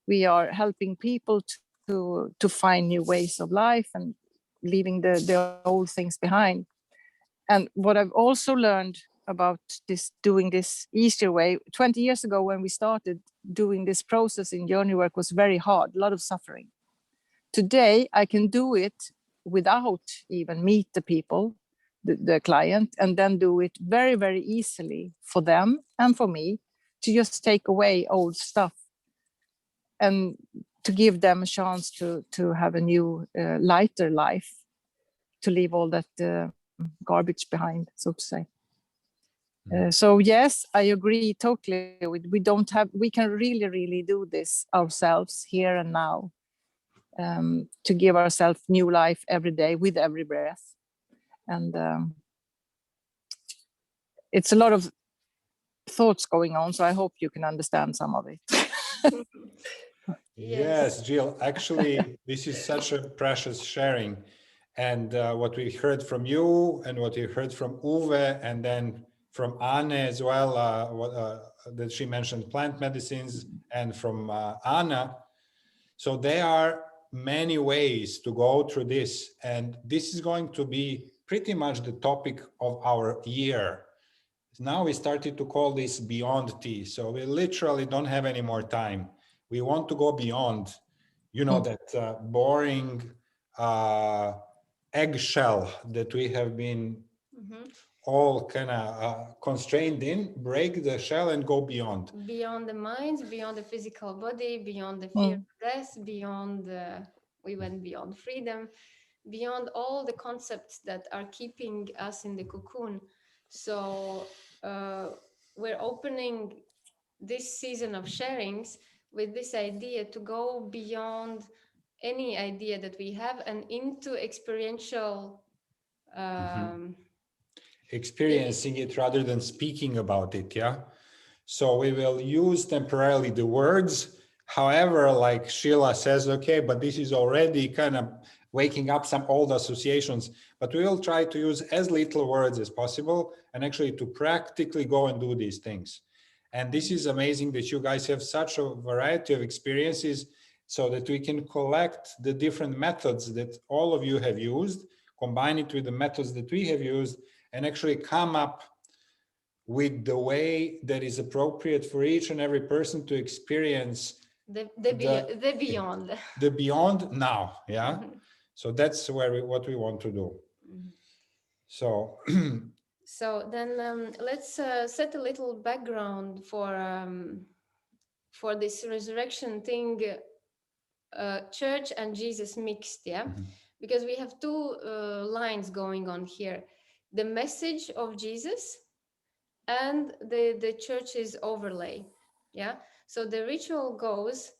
We are helping people to find new ways of life and leaving the old things behind. And what I've also learned about doing this Easter way, 20 years ago when we started doing this process in journey work, was very hard, a lot of suffering. Today I can do it without even meet the people, the client, and then do it very, very easily for them and for me to just take away old stuff and to give them a chance to have a new lighter life, to leave all that garbage behind, so to say. So yes, I agree totally. We can really, really do this ourselves here and now, to give ourselves new life every day with every breath. And it's a lot of thoughts going on, so I hope you can understand some of it. Yes, Jill, actually, this is such a precious sharing. And what we heard from you and what we heard from Uwe, and then from Anne as well, that she mentioned plant medicines, and from Anna. So there are many ways to go through this. And this is going to be pretty much the topic of our year. Now we started to call this Beyond Tea. So we literally don't have any more time. We want to go beyond, that boring eggshell that we have been all kind of constrained in. Break the shell and go beyond. Beyond the mind, beyond the physical body, beyond the fear of death, we went beyond freedom, beyond all the concepts that are keeping us in the cocoon. So we're opening this season of sharings with this idea to go beyond any idea that we have and into experiential experiencing it rather than speaking about it. Yeah. So we will use temporarily the words. However, like Sheila says, okay, but this is already kind of waking up some old associations, but we will try to use as little words as possible and actually to practically go and do these things. And this is amazing that you guys have such a variety of experiences, so that we can collect the different methods that all of you have used, combine it with the methods that we have used, and actually come up with the way that is appropriate for each and every person to experience the beyond. The beyond now, yeah? So that's what we want to do. So So then let's set a little background for this resurrection thing, church and Jesus mixed, yeah? Because we have two lines going on here. The message of Jesus and the church's overlay, yeah? So the ritual goes,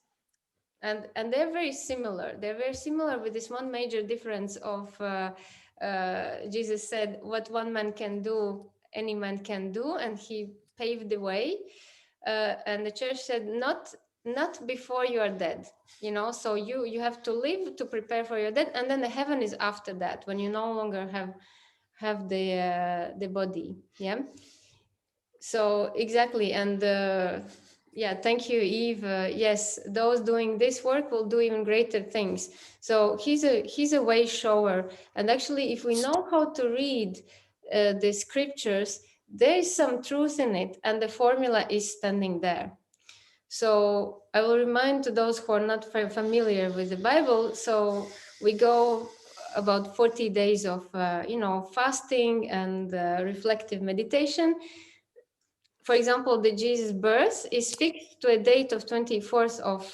and they're very similar. They're very similar with this one major difference of Jesus said, what one man can do, any man can do, and he paved the way. And the church said, not before you are dead, you know, so you have to live to prepare for your death, and then the heaven is after that, when you no longer have the body, yeah. So exactly, and yeah, thank you, Eve. Yes, those doing this work will do even greater things. So he's a way shower, and actually, if we know how to read the scriptures, there is some truth in it, and the formula is standing there. So I will remind to those who are not very familiar with the Bible. So we go about 40 days of fasting and reflective meditation. For example, the Jesus birth is fixed to a date of 24th of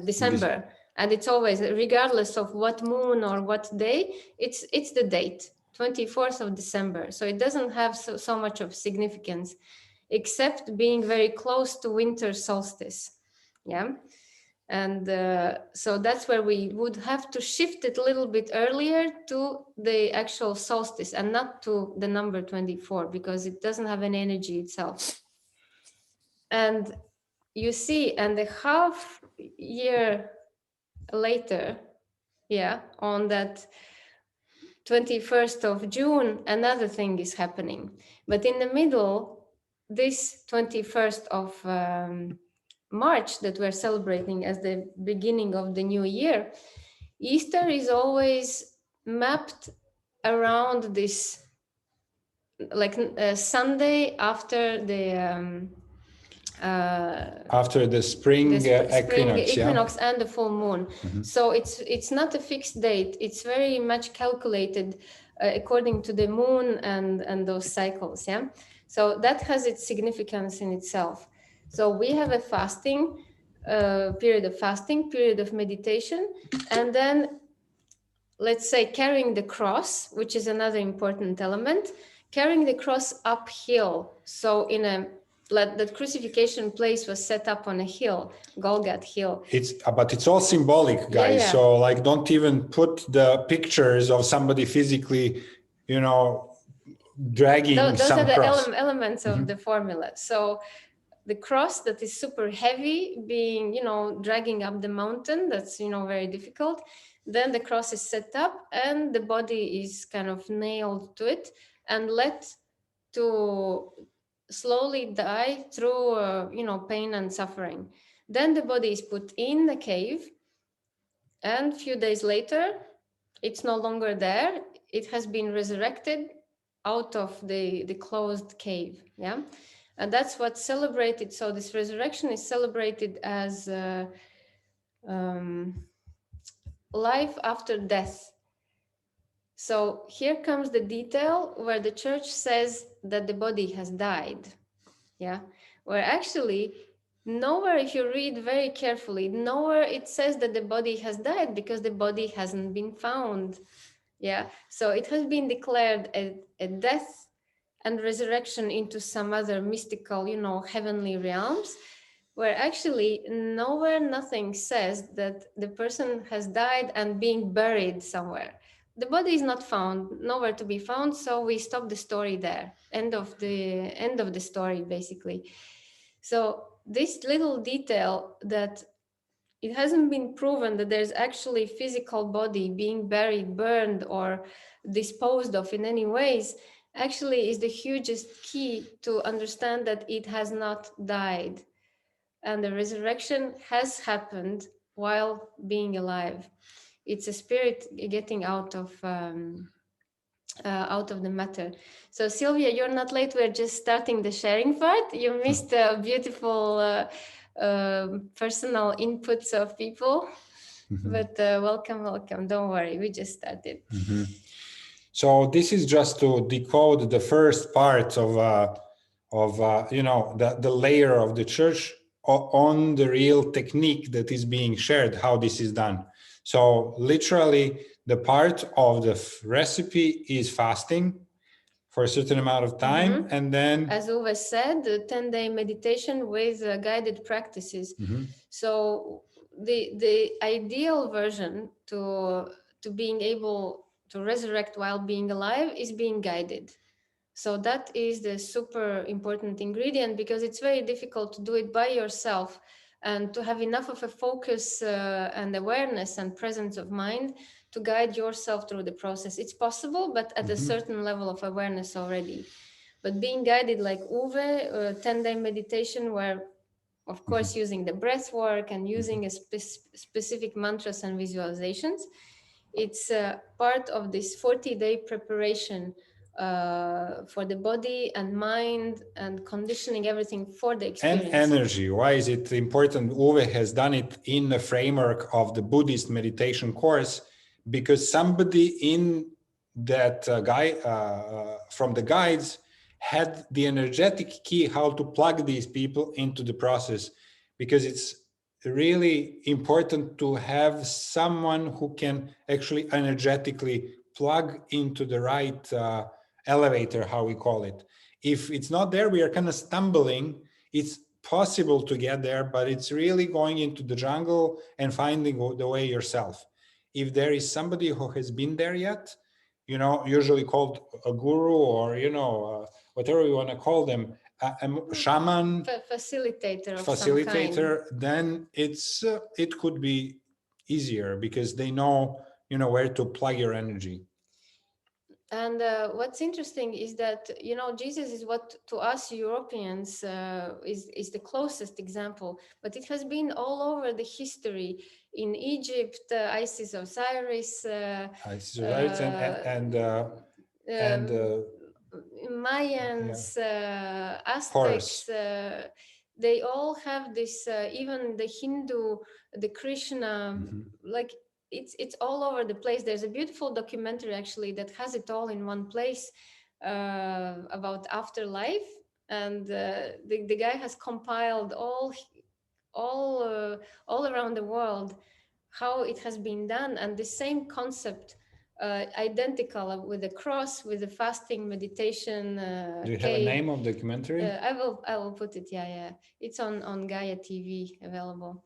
December. And it's always, regardless of what moon or what day, it's the date, 24th of December. So it doesn't have so much of significance, except being very close to winter solstice. Yeah. And so that's where we would have to shift it a little bit earlier to the actual solstice and not to the number 24, because it doesn't have an energy itself. And you see, and a half year later, yeah, on that 21st of June, another thing is happening. But in the middle, this 21st of March that we're celebrating as the beginning of the new year, Easter is always mapped around this, like Sunday after the spring equinox, yeah? And the full moon. So it's not a fixed date. It's very much calculated according to the moon and those cycles, yeah. So that has its significance in itself. So we have a fasting period of meditation, and then let's say carrying the cross, which is another important element, carrying the cross uphill. So the crucifixion place was set up on a hill, Golgotha hill. But it's all symbolic, guys. Yeah. So like, don't even put the pictures of somebody physically, dragging those some are the cross. Elements of the formula. So the cross that is super heavy, being, dragging up the mountain, that's, very difficult. Then the cross is set up and the body is kind of nailed to it and let to slowly die through, pain and suffering. Then the body is put in the cave, and a few days later, it's no longer there. It has been resurrected out of the closed cave, yeah? And that's what's celebrated. So this resurrection is celebrated as life after death. So here comes the detail where the church says that the body has died, yeah? Where actually nowhere, if you read very carefully, nowhere it says that the body has died, because the body hasn't been found, yeah? So it has been declared a death and resurrection into some other mystical, heavenly realms, where actually nowhere nothing says that the person has died and being buried somewhere. The body is not found, nowhere to be found, so we stop the story there. End of the story, basically. So this little detail that it hasn't been proven that there's actually physical body being buried, burned, or disposed of in any ways, actually is the hugest key to understand that it has not died. And the resurrection has happened while being alive. It's a spirit getting out of the matter. So Sylvia, you're not late. We're just starting the sharing part. You missed a beautiful personal inputs of people, but welcome. Don't worry, we just started. So this is just to decode the first part of the layer of the church on the real technique that is being shared, how this is done. So literally the part of the recipe is fasting for a certain amount of time, and then, as Uwe said, the 10-day meditation with guided practices. So the ideal version to being able to resurrect while being alive is being guided. So that is the super important ingredient, because it's very difficult to do it by yourself and to have enough of a focus and awareness and presence of mind to guide yourself through the process. It's possible, but at a certain level of awareness already. But being guided like Uwe, 10-day meditation where, of course, using the breath work and using a specific mantras and visualizations, it's part of this 40-day preparation for the body and mind and conditioning everything for the experience. And energy. Why is it important? Uwe has done it in the framework of the Buddhist meditation course, because somebody in that from the guides had the energetic key how to plug these people into the process, because it's really important to have someone who can actually energetically plug into the right elevator, how we call it. If it's not there, we are kind of stumbling. It's possible to get there, but it's really going into the jungle and finding the way yourself. If there is somebody who has been there yet, usually called a guru or, whatever you want to call them, a shaman, facilitator of some kind. Then it could be easier because they know, where to plug your energy. And what's interesting is that, Jesus is what to us Europeans is the closest example, but it has been all over the history. In Egypt, Isis Osiris, and Mayans, Aztecs, they all have this, even the Hindu, the Krishna, like it's all over the place. There's a beautiful documentary actually that has it all in one place about afterlife, and the guy has compiled all around the world how it has been done, and the same concept, identical, with the cross, with the fasting, meditation. Do you have a name of the documentary? I will put it. Yeah. It's on Gaia TV available.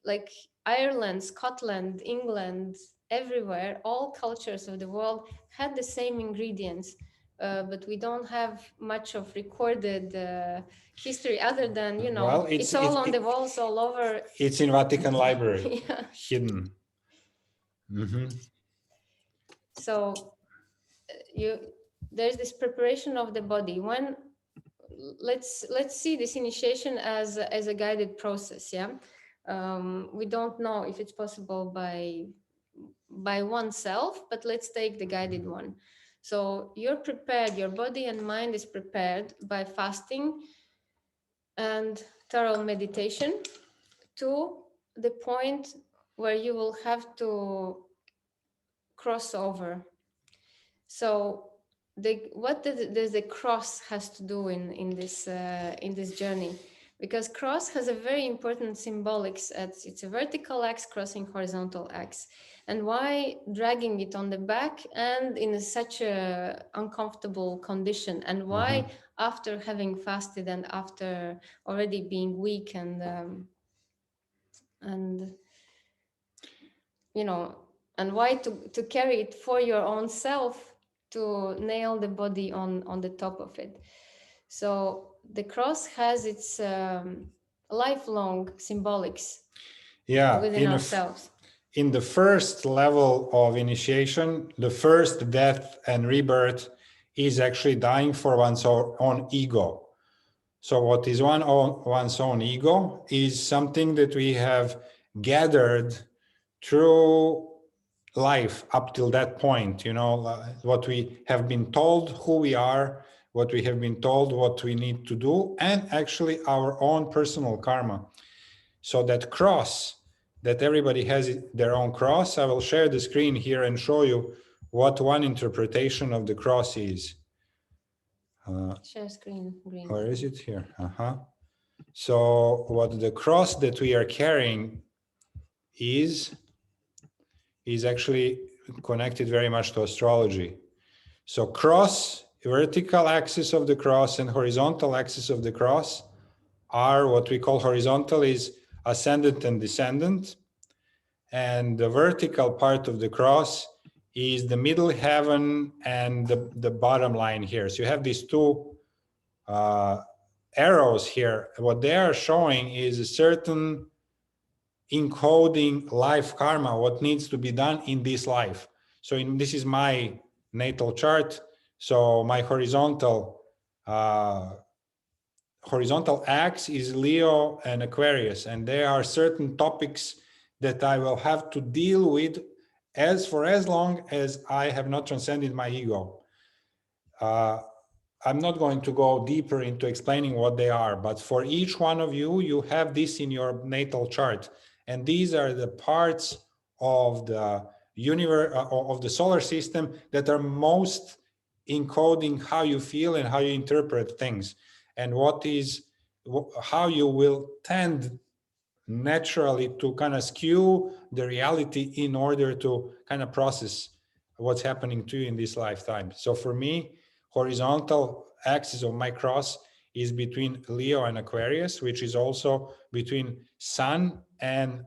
Like Ireland, Scotland, England, everywhere, all cultures of the world had the same ingredients, but we don't have much of recorded history other than, it's all on the walls all over. It's in Vatican Library, hidden. So there's this preparation of the body. When let's see this initiation as a guided process. We don't know if it's possible by oneself, but let's take the guided one. So you're prepared, your body and mind is prepared by fasting and thorough meditation to the point where you will have to cross over. So what does the cross has to do in this journey? Because cross has a very important symbolics. It's a vertical axe crossing horizontal axe. And why dragging it on the back and in such a uncomfortable condition? And why after having fasted and after already being weak and why to carry it for your own self, to nail the body on the top of it? So the cross has its lifelong symbolics within ourselves. In the first level of initiation, the first death and rebirth is actually dying for one's own ego. So what is one's own ego is something that we have gathered through life up till that point, what we have been told who we are, what we have been told what we need to do, and actually our own personal karma. So that cross, that everybody has their own cross. I will share the screen here and show you what one interpretation of the cross is. Share screen, green. Where is it here? So what the cross that we are carrying is actually connected very much to astrology. So cross, vertical axis of the cross and horizontal axis of the cross are what we call horizontal is ascendant and descendant. And the vertical part of the cross is the middle heaven and the bottom line here. So you have these two arrows here. What they are showing is a certain encoding life karma, what needs to be done in this life. So this is my natal chart. So my horizontal axe is Leo and Aquarius, and there are certain topics that I will have to deal with for as long as I have not transcended my ego. I'm not going to go deeper into explaining what they are, but for each one of you, you have this in your natal chart. And these are the parts of the universe, of the solar system that are most encoding how you feel and how you interpret things, and how you will tend naturally to kind of skew the reality in order to kind of process what's happening to you in this lifetime. So for me, horizontal axis of my cross is between Leo and Aquarius, which is also between Sun and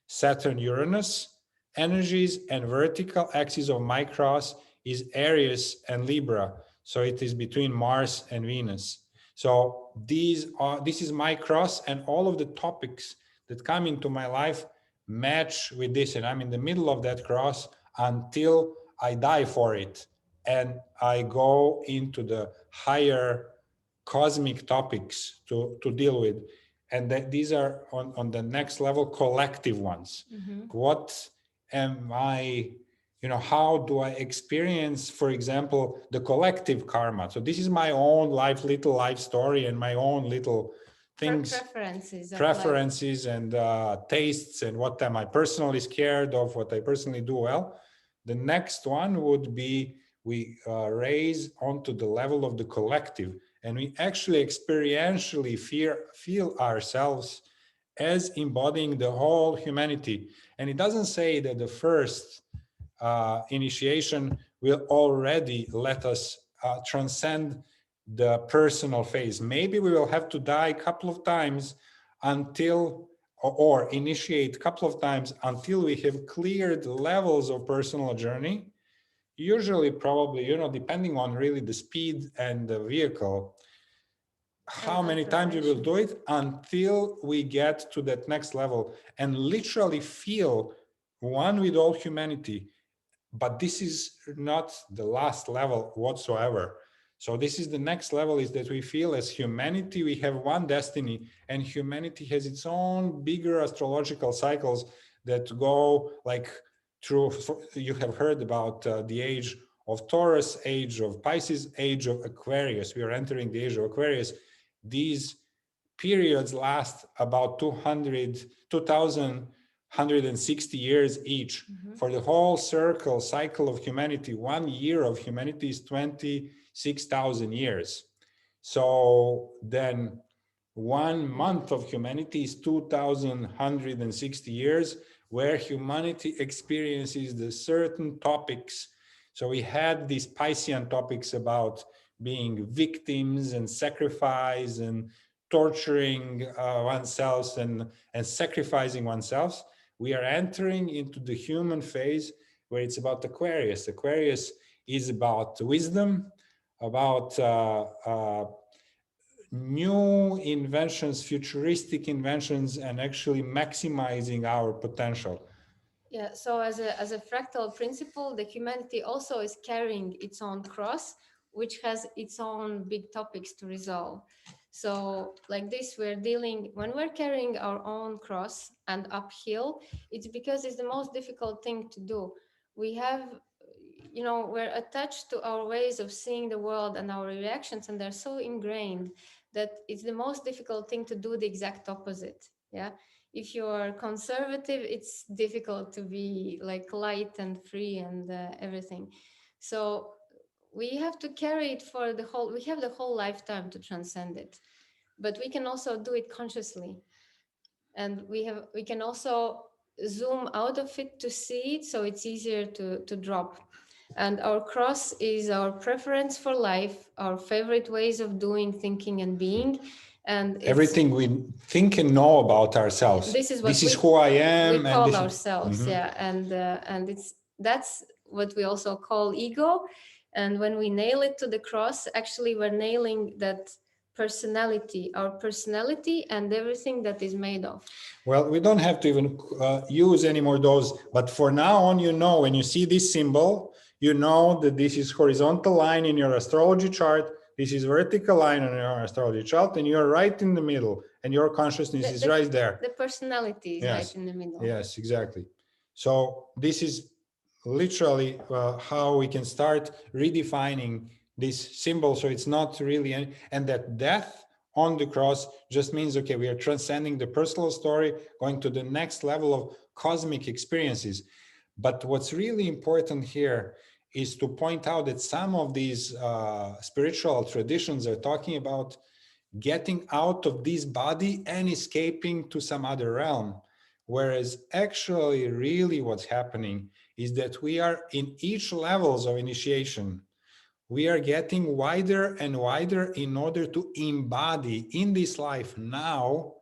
Saturn Uranus energies, and vertical axis of my cross is Aries and Libra. So it is between Mars and Venus. So this is my cross, and all of the topics that come into my life match with this, and I'm in the middle of that cross until I die for it, and I go into the higher cosmic topics to deal with, and these are on the next level, collective ones. What am I, how do I experience, for example, the collective karma? So this is my own little life story, and my own little things, preferences and tastes, and what am I personally scared of, what I personally do well. The next one would be we raise onto the level of the collective, and we actually experientially feel ourselves as embodying the whole humanity. And it doesn't say that the first initiation will already let us transcend the personal phase. Maybe we will have to die a couple of times or initiate a couple of times until we have cleared levels of personal journey. Usually, probably, depending on really the speed and the vehicle, how many times we will do it until we get to that next level and literally feel one with all humanity. But this is not the last level whatsoever. So this is the next level, is that we feel as humanity, we have one destiny, and humanity has its own bigger astrological cycles that go like through, you have heard about the age of Taurus, age of Pisces, age of Aquarius. We are entering the age of Aquarius. These periods last about 2,160 years each. For the whole cycle of humanity, 1 year of humanity is 26,000 years. So then 1 month of humanity is 2,160 years, where humanity experiences the certain topics. So we had these Piscean topics about being victims and sacrifice and torturing oneself and sacrificing oneself. We are entering into the human phase where it's about Aquarius. Aquarius is about wisdom, about new inventions, futuristic inventions, and actually maximizing our potential. Yeah, so as a fractal principle, the humanity also is carrying its own cross, which has its own big topics to resolve. So like this, when we're carrying our own cross and uphill, it's because it's the most difficult thing to do. We're attached to our ways of seeing the world and our reactions, and they're so ingrained that it's the most difficult thing to do the exact opposite. Yeah. If you're conservative, it's difficult to be like light and free and everything. So we have to carry it for we have the whole lifetime to transcend it, but we can also do it consciously. And we can also zoom out of it to see it, so it's easier to drop. And our cross is our preference for life, our favorite ways of doing, thinking, and being. And everything we think and know about ourselves. This is who I am. We call ourselves, yeah. And that's what we also call ego. And when we nail it to the cross, actually we're nailing that personality, our personality, and everything that is made of. Well, we don't have to even use any more those, but for now on, when you see this symbol, you know that this is horizontal line in your astrology chart, this is vertical line on your astrology chart, and you're right in the middle, and your consciousness is right there. The personality is right in the middle. Yes, exactly. So this is literally how we can start redefining this symbol, so it's not really any, and that death on the cross just means, okay, we are transcending the personal story, going to the next level of cosmic experiences. But what's really important here is to point out that some of these spiritual traditions are talking about getting out of this body and escaping to some other realm. Whereas actually really what's happening is that we are in each levels of initiation. We are getting wider and wider in order to embody in this life now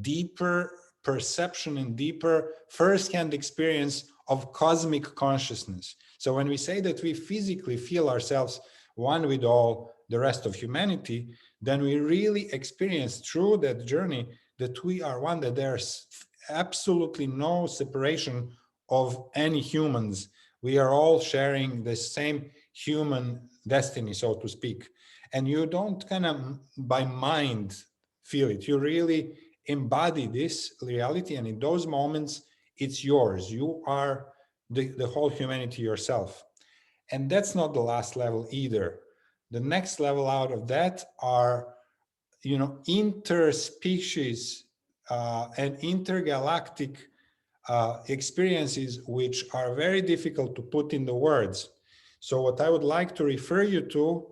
deeper perception and deeper first-hand experience of cosmic consciousness. So when we say that we physically feel ourselves one with all the rest of humanity, then we really experience through that journey that we are one, that there's absolutely no separation of any humans. We are all sharing the same human destiny, so to speak. And you don't kind of by mind feel it. You really embody this reality, and in those moments, it's yours. You are the whole humanity yourself. And that's not the last level either. The next level out of that are, interspecies and intergalactic experiences, which are very difficult to put in the words. So what I would like to refer you to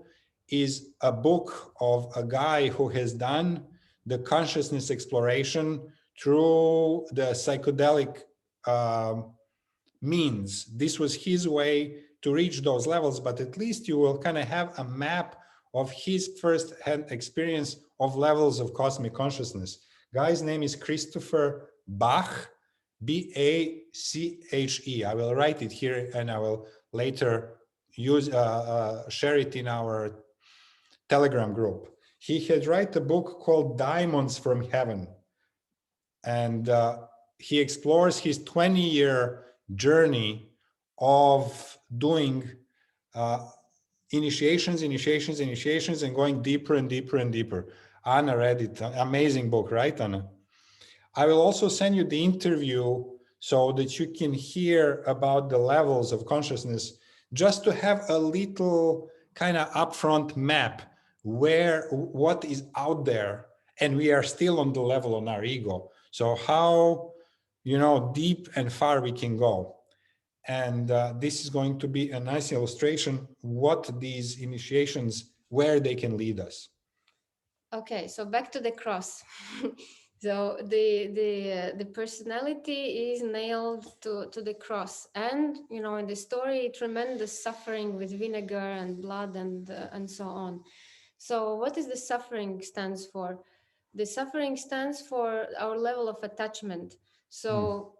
is a book of a guy who has done the consciousness exploration through the psychedelic means. This was his way to reach those levels, but at least you will kind of have a map of his first-hand experience of levels of cosmic consciousness. Guy's name is Christopher Bach, B-A-C-H-E. I will write it here, and I will later share it in our Telegram group. He had written a book called Diamonds from Heaven, and he explores his 20-year journey of doing initiations, and going deeper and deeper and deeper. Anna read it. Amazing book, right, Anna? I will also send you the interview so that you can hear about the levels of consciousness, just to have a little kind of upfront map what is out there, and we are still on the level on our ego. So how, deep and far we can go. And this is going to be a nice illustration what these initiations, where they can lead us. Okay, so back to the cross. So the personality is nailed to the cross, and in the story, tremendous suffering with vinegar and blood and so on. So what is the suffering stands for? The suffering stands for our level of attachment. So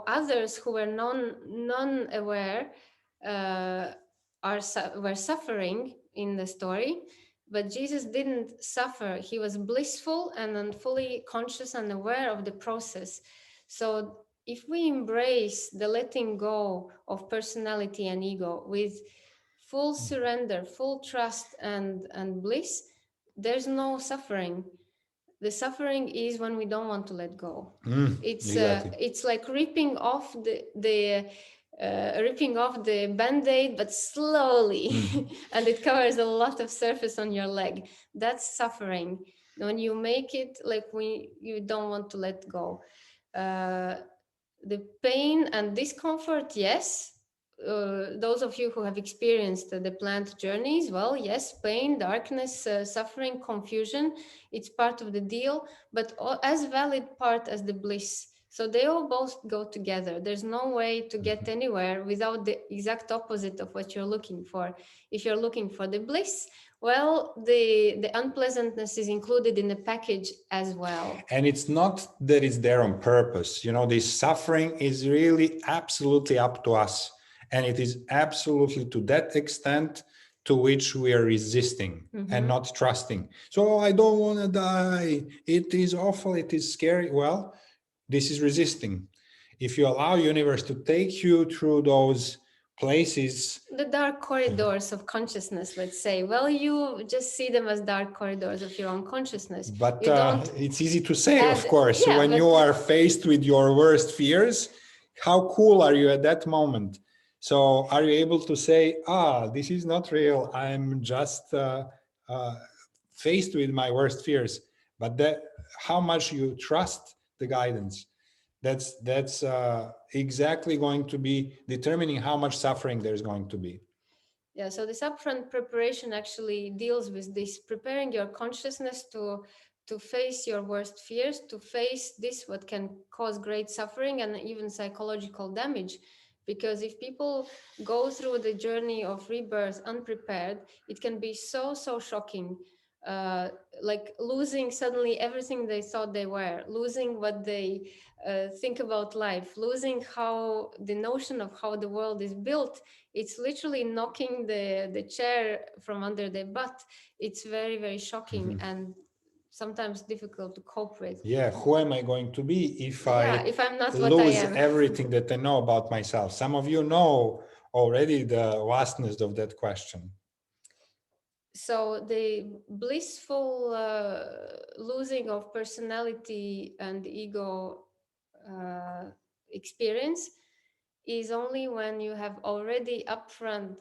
others who were non-aware were suffering in the story. But Jesus didn't suffer. He was blissful and then fully conscious and aware of the process. So if we embrace the letting go of personality and ego with full surrender, full trust and bliss, there's no suffering. The suffering is when we don't want to let go. Exactly. It's like ripping off the band-aid, but slowly, and it covers a lot of surface on your leg. That's suffering. When you make it like you don't want to let go. The pain and discomfort, yes, those of you who have experienced the plant journeys, well, yes, pain, darkness, suffering, confusion, it's part of the deal, but as valid part as the bliss. So they all both go together. There's no way to get anywhere without the exact opposite of what you're looking for. If you're looking for the bliss, well, the unpleasantness is included in the package as well. And it's not that it's there on purpose. You know, this suffering is really absolutely up to us. And it is absolutely to that extent to which we are resisting and not trusting. So I don't want to die. It is awful. It is scary. Well, this is resisting. If you allow universe to take you through those places, the dark corridors of consciousness, let's say, well, you just see them as dark corridors of your own consciousness. But it's easy to say, of course, yeah, when you are faced with your worst fears, how cool are you at that moment? So are you able to say, this is not real, I'm just faced with my worst fears? But that, how much you trust the guidance, that's exactly going to be determining how much suffering there's going to be. Yeah, so this upfront preparation actually deals with this, preparing your consciousness to face your worst fears, to face this, what can cause great suffering and even psychological damage. Because if people go through the journey of rebirth unprepared, it can be so shocking. Like losing suddenly everything they thought they were, losing what they think about life, losing how the notion of how the world is built. It's literally knocking the chair from under their butt. It's very, very shocking and sometimes difficult to cope with. Yeah, who am I going to be if I'm not lose everything that I know about myself? Some of you know already the vastness of that question. So the blissful losing of personality and ego experience is only when you have already upfront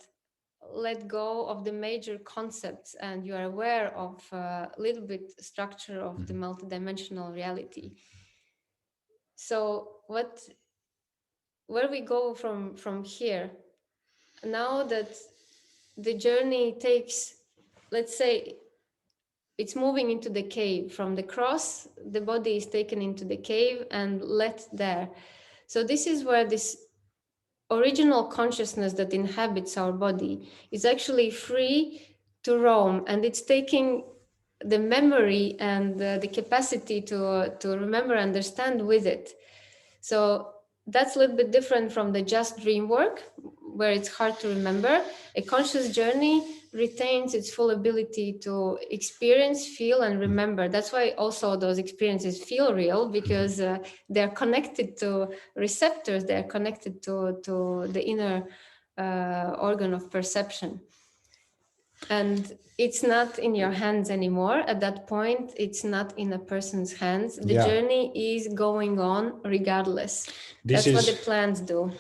let go of the major concepts and you are aware of a little bit structure of the multidimensional reality. So where we go from here, now that the journey takes, let's say, it's moving into the cave. From the cross, the body is taken into the cave and let there. So this is where this original consciousness that inhabits our body is actually free to roam, and it's taking the memory and the capacity to remember, understand with it. So that's a little bit different from the just dream work, where it's hard to remember. A conscious journey retains its full ability to experience, feel, and remember. That's why also those experiences feel real, because they're connected to receptors, they're connected to the inner organ of perception. And it's not in your hands anymore. At that point, it's not in a person's hands. The journey is going on regardless. That's what the plants do.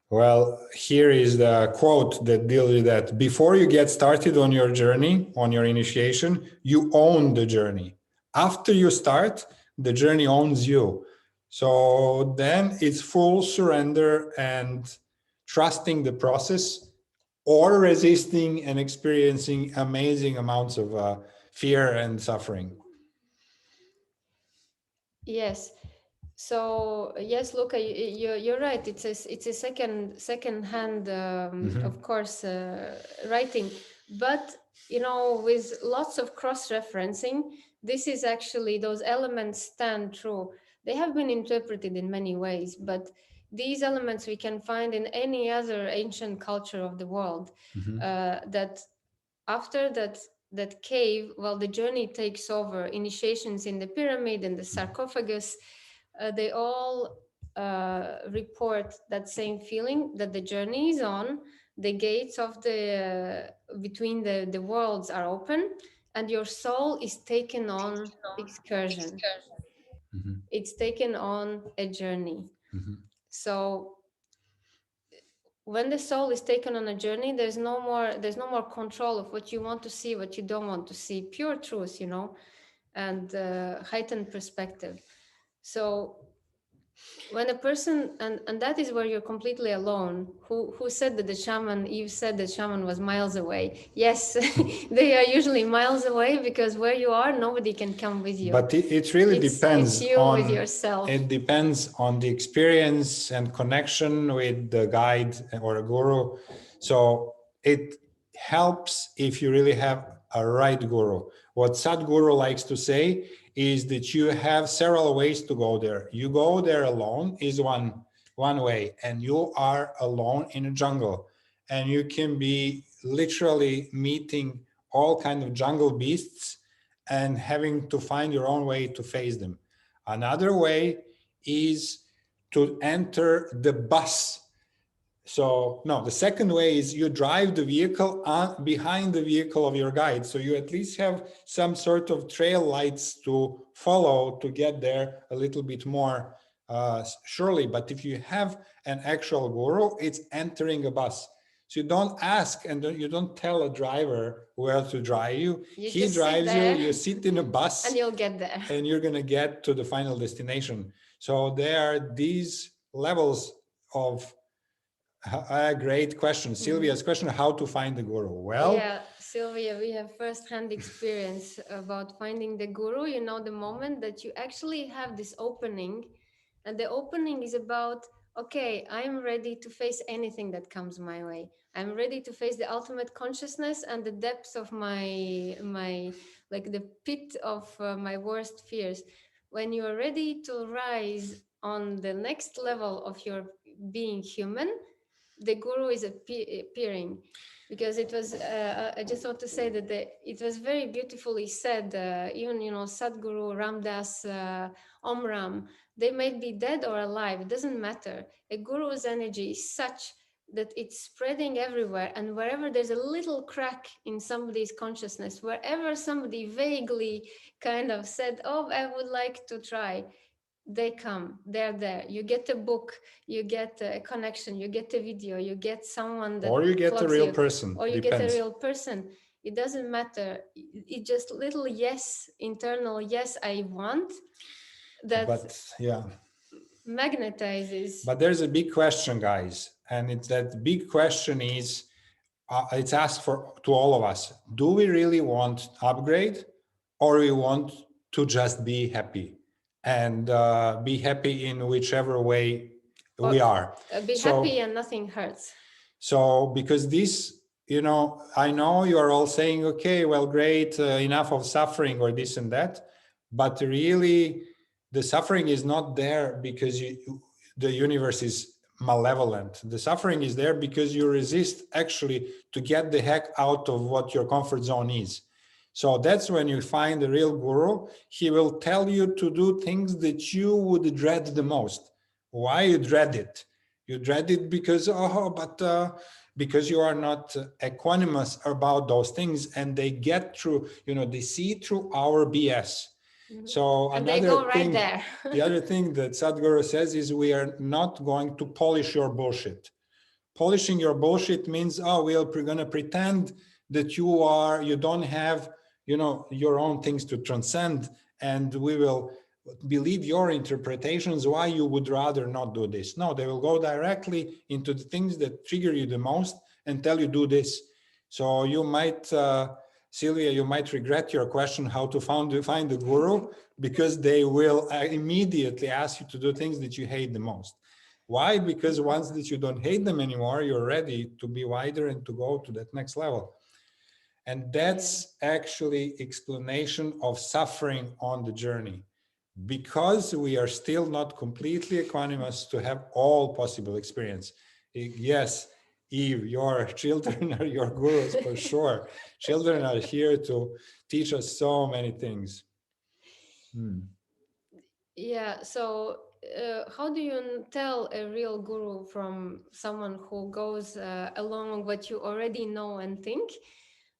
Well, here is the quote that deals with that. Before you get started on your journey, on your initiation, you own the journey. After you start, the journey owns you. So then it's full surrender and trusting the process, or resisting and experiencing amazing amounts of fear and suffering. Yes. So yes, Luca, you're right. It's a second-hand, of course, writing, but with lots of cross-referencing, this is actually, those elements stand true. They have been interpreted in many ways, but these elements we can find in any other ancient culture of the world. That after that cave, well, the journey takes over. Initiations in the pyramid and the sarcophagus. They all report that same feeling that the journey is on, the gates of between the worlds are open, and your soul is taken on excursion. It's taken on a journey. So when the soul is taken on a journey, there's no more control of what you want to see, what you don't want to see. Pure truth, and heightened perspective. So when a person, and that is where you're completely alone. Who said that the shaman, Eve said the shaman was miles away? Yes, they are usually miles away, because where you are, nobody can come with you. But it really depends it's you on with yourself. It depends on the experience and connection with the guide or a guru. So it helps if you really have a right guru. What Sadhguru likes to say is that you have several ways to go there. You go there alone is one way, and you are alone in a jungle, and you can be literally meeting all kind of jungle beasts and having to find your own way to face them. Another way is to enter the bus. So no, the second way is you drive the vehicle behind the vehicle of your guide. So you at least have some sort of trail lights to follow to get there a little bit more surely. But if you have an actual guru, it's entering a bus. So you don't ask and you don't tell a driver where to drive you. He drives you, you sit in a bus. And you'll get there. And you're going to get to the final destination. So there are these levels of a great question. Sylvia's question, how to find the guru? Well, yeah, Sylvia, we have first-hand experience about finding the guru. You know, the moment that you actually have this opening, and the opening is about, okay, I'm ready to face anything that comes my way. I'm ready to face the ultimate consciousness and the depths of my like the pit of my worst fears. When you are ready to rise on the next level of your being human, the guru is appearing. Because it was, I just want to say that it was very beautifully said, even, you know, Sadhguru, Ramdas, Omram, they might be dead or alive, it doesn't matter. A guru's energy is such that it's spreading everywhere, and wherever there's a little crack in somebody's consciousness, wherever somebody vaguely kind of said, oh, I would like to try, they come, they're there. You get a book, you get a connection, you get a video, you get someone that, or you get a real person, or you depends. get a real person. It doesn't matter. It just little yes, internal yes, I want, that magnetizes. But there's a big question, guys, and it's that big question is, it's asked to all of us. Do we really want upgrade, or we want to just be happy? And be happy in whichever way we are. Be happy and nothing hurts. So because this, you know, I know you are all saying, okay, well, great, enough of suffering or this and that, but really the suffering is not there because the universe is malevolent. The suffering is there because you resist actually to get the heck out of what your comfort zone is. So that's when you find the real guru. He will tell you to do things that you would dread the most. Why you dread it? You dread it because, because you are not equanimous about those things, and they get through, you know, they see through our BS. Mm-hmm. So and they go right there. The other thing that Sadhguru says is we are not going to polish your bullshit. Polishing your bullshit means, we're going to pretend that you don't have, you know, your own things to transcend, and we will believe your interpretations why you would rather not do this. No, they will go directly into the things that trigger you the most and tell you do this. So you might, Sylvia, you might regret your question how to find the guru, because they will immediately ask you to do things that you hate the most. Why? Because once that you don't hate them anymore, you're ready to be wider and to go to that next level. And that's actually explanation of suffering on the journey, because we are still not completely equanimous to have all possible experience. Yes, Eve, your children are your gurus for sure. Children are here to teach us so many things. Yeah, so how do you tell a real guru from someone who goes along what you already know and think?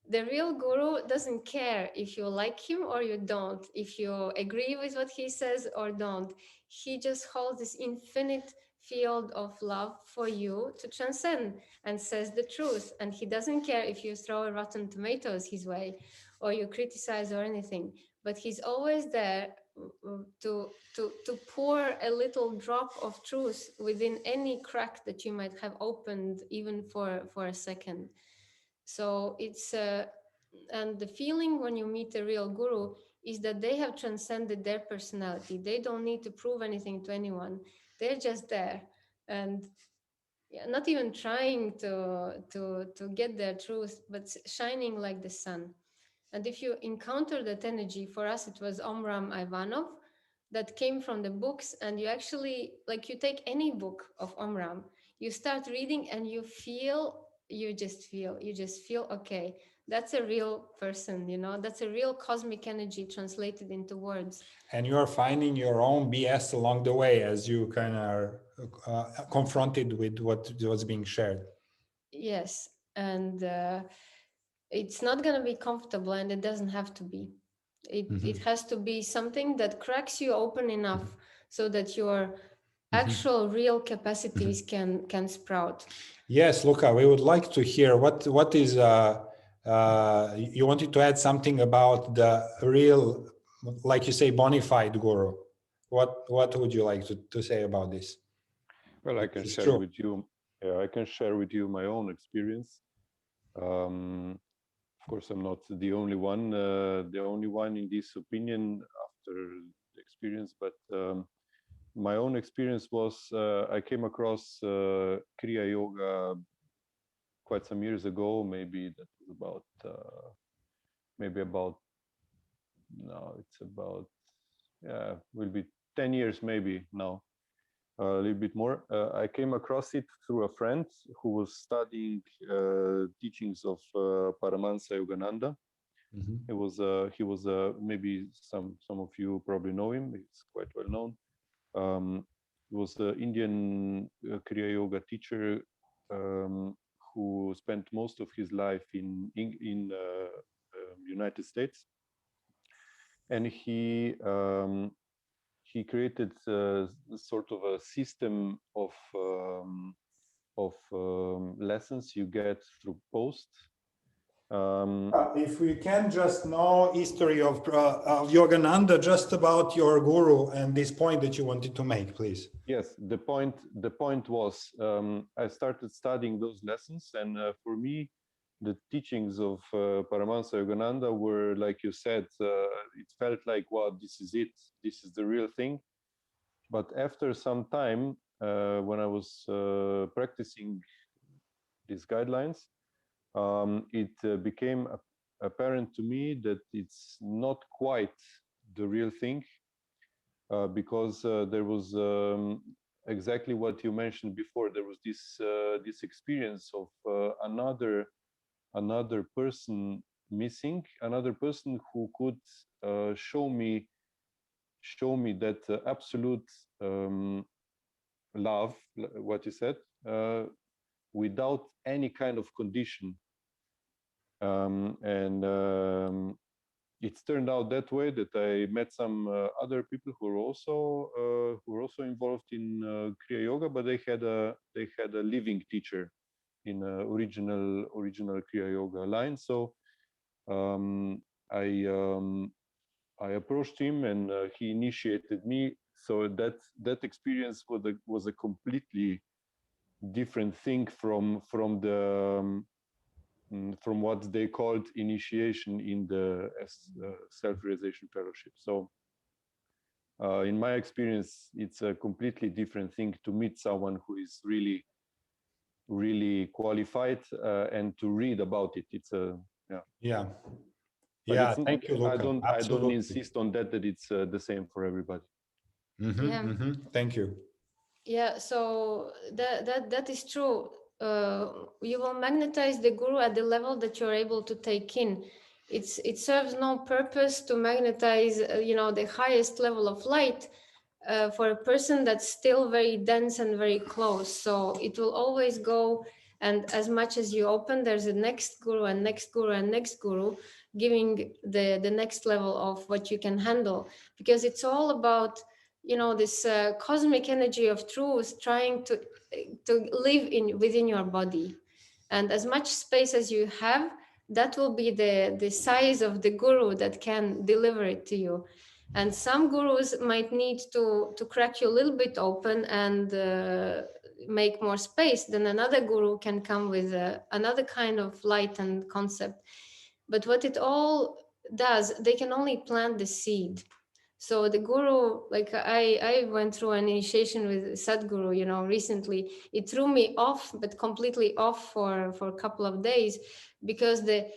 The real guru doesn't care if you like him or you don't, if you agree with what he says or don't. He just holds this infinite field of love for you to transcend and says the truth. And he doesn't care if you throw rotten tomatoes his way or you criticize or anything. but he's always there to pour a little drop of truth within any crack that you might have opened, even for a second. So it's and the feeling when you meet a real guru is that they have transcended their personality. They don't need to prove anything to anyone. They're just there, and not even trying to get their truth, but shining like the sun. And if you encounter that energy, for us it was Omram Ivanov, that came from the books, and you actually, like, you take any book of Omram, you start reading and you just feel okay, that's a real person, that's a real cosmic energy translated into words. And you're finding your own BS along the way as you kind of are confronted with what was being shared. Yes, and it's not going to be comfortable, and it doesn't have to be. It has to be something that cracks you open enough so that your actual real capacities can sprout. Yes, Luca, we would like to hear what is you wanted to add something about the real, like you say, bona fide guru. What would you like to say about this? Well, I can share with you. Yeah, I can share with you my own experience. Of course, I'm not the only one. The only one in this opinion after the experience, but my own experience was I came across Kriya Yoga quite some years ago. Maybe that was about will be 10 years maybe now. A little bit more. I came across it through a friend who was studying teachings of Paramahansa Yogananda. He was maybe some of you probably know him. He's quite well known. He was an Indian Kriya Yoga teacher who spent most of his life in United States, and he created sort of a system of lessons you get through post. If we can just know history of Yogananda, just about your guru and this point that you wanted to make, please. Yes, the point was I started studying those lessons, and for me, the teachings of Paramahansa Yogananda were, like you said, it felt like, wow, this is it. This is the real thing. But after some time, when I was practicing these guidelines, it became apparent to me that it's not quite the real thing, because there was exactly what you mentioned before. There was this experience of another person missing, another person who could show me that absolute love, what you said, without any kind of condition. It's turned out that way, that I met some other people who were also involved in Kriya Yoga, but they had a living teacher in original Kriya Yoga line. So I approached him, and he initiated me. So that experience was a completely different thing from what they called initiation in the self-realization fellowship. So in my experience, it's a completely different thing to meet someone who is really, really qualified and to read about it. It's Thank you, Luca. I don't insist on that it's the same for everybody. Thank you. Yeah, so that is true. You will magnetize the guru at the level that you're able to take in. It serves no purpose to magnetize, the highest level of light for a person that's still very dense and very close. So it will always go, and as much as you open, there's a next guru and next guru and next guru, giving the next level of what you can handle, because it's all about this cosmic energy of truth trying to live within your body. And as much space as you have, that will be the size of the guru that can deliver it to you. And some gurus might need to crack you a little bit open and make more space. Then another guru can come with another kind of light and concept. But what it all does, they can only plant the seed. So the guru, like I went through an initiation with Sadhguru, you know, recently. It threw me off, but completely off for a couple of days, because the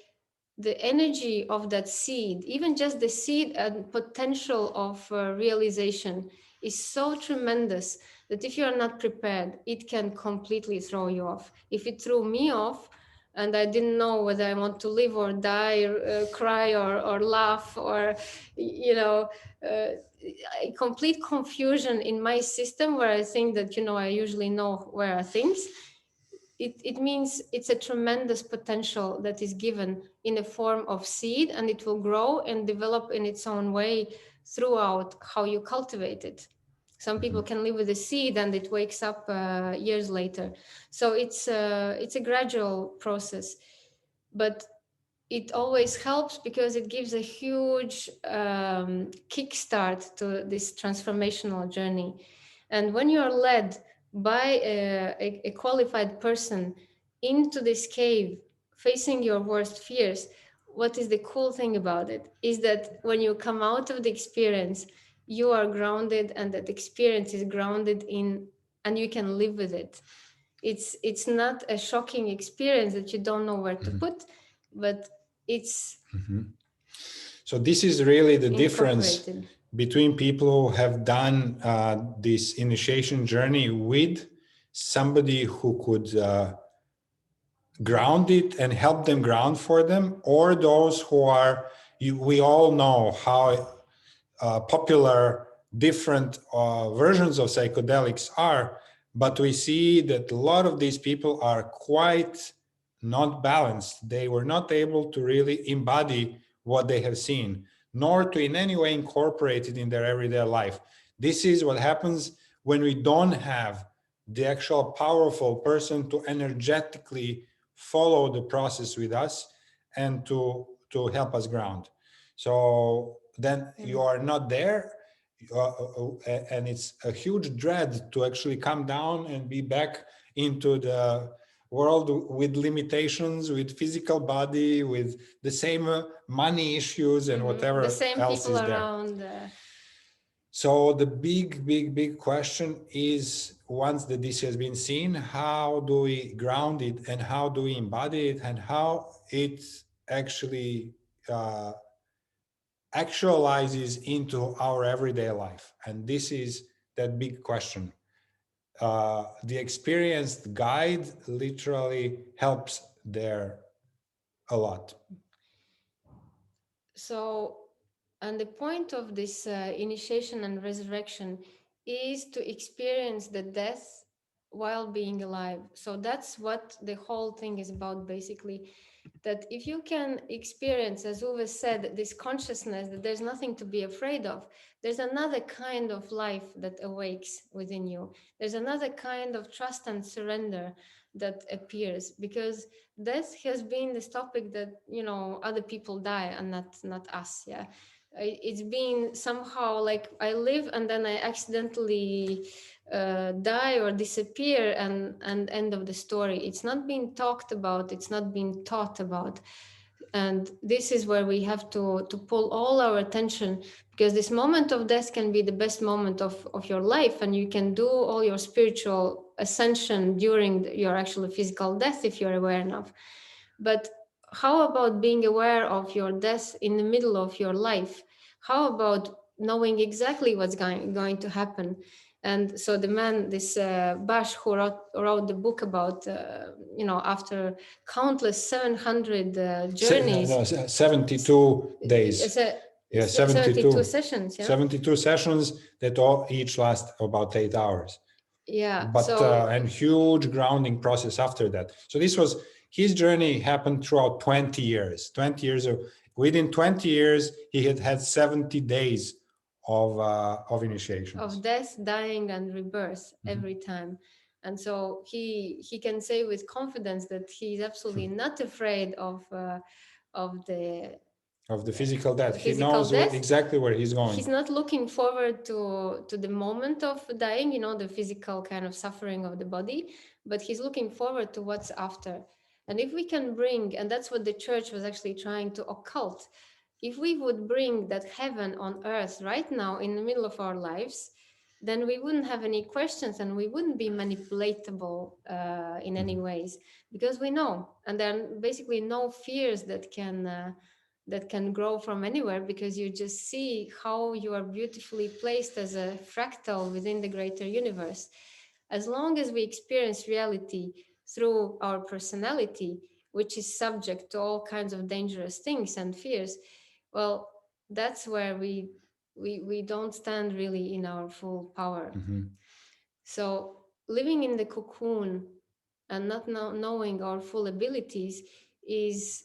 energy of that seed, even just the seed and potential of realization, is so tremendous that if you are not prepared, it can completely throw you off. If it threw me off, and I didn't know whether I want to live or die, cry or laugh, or, you know, a complete confusion in my system, where I think that, you know, I usually know where are things. It means it's a tremendous potential that is given in a form of seed, and it will grow and develop in its own way throughout how you cultivate it. Some people can live with a seed and it wakes up years later. So it's a gradual process, but it always helps because it gives a huge kickstart to this transformational journey. And when you're led by a qualified person into this cave, facing your worst fears, what is the cool thing about it is that when you come out of the experience, you are grounded, and that experience is grounded in, and you can live with it. It's not a shocking experience that you don't know where to put, but it's So this is really the difference between people who have done this initiation journey with somebody who could ground it and help them ground for them, or those who are, we all know how popular different versions of psychedelics are, but we see that a lot of these people are quite not balanced. They were not able to really embody what they have seen, nor to in any way incorporate it in their everyday life. This is what happens when we don't have the actual powerful person to energetically follow the process with us and to help us ground. So then you are not there, and it's a huge dread to actually come down and be back into the world with limitations, with physical body, with the same money issues and whatever the same else people is there. around. So the big question is, once that this has been seen, how do we ground it, and how do we embody it, and how it actually actualizes into our everyday life? And this is that big question. The experienced guide literally helps there a lot. So, and the point of this initiation and resurrection is to experience the death while being alive. So that's what the whole thing is about, basically. That if you can experience, as Uwe said, this consciousness that there's nothing to be afraid of, there's another kind of life that awakes within you. There's another kind of trust and surrender that appears, because death has been this topic that, you know, other people die and not us. Yeah, it's been somehow like I live and then I accidentally die or disappear, and end of the story. It's not being talked about, it's not being taught about. And this is where we have to pull all our attention, because this moment of death can be the best moment of your life, and you can do all your spiritual ascension during your actual physical death if you're aware enough. But how about being aware of your death in the middle of your life? How about knowing exactly what's going to happen? And so the man, this Bash, who wrote the book about, you know, after countless 700 journeys. 72 days. Yeah, 72 sessions. Yeah? 72 sessions that each last about 8 hours. Yeah. But and huge grounding process after that. So this was, his journey happened throughout 20 years. 20 years of, within 20 years, he had 70 days of initiation, of death, dying, and rebirth every time. And so he can say with confidence that he's absolutely not afraid of the physical death. He physical knows death. Exactly where he's going. He's not looking forward to the moment of dying, you know, the physical kind of suffering of the body, but he's looking forward to what's after. And if we can bring, and that's what the church was actually trying to occult, if we would bring that heaven on earth right now in the middle of our lives, then we wouldn't have any questions and we wouldn't be manipulatable in any ways, because we know, and there are basically no fears that can grow from anywhere, because you just see how you are beautifully placed as a fractal within the greater universe. As long as we experience reality through our personality, which is subject to all kinds of dangerous things and fears, well, that's where we don't stand really in our full power. So living in the cocoon and not knowing our full abilities is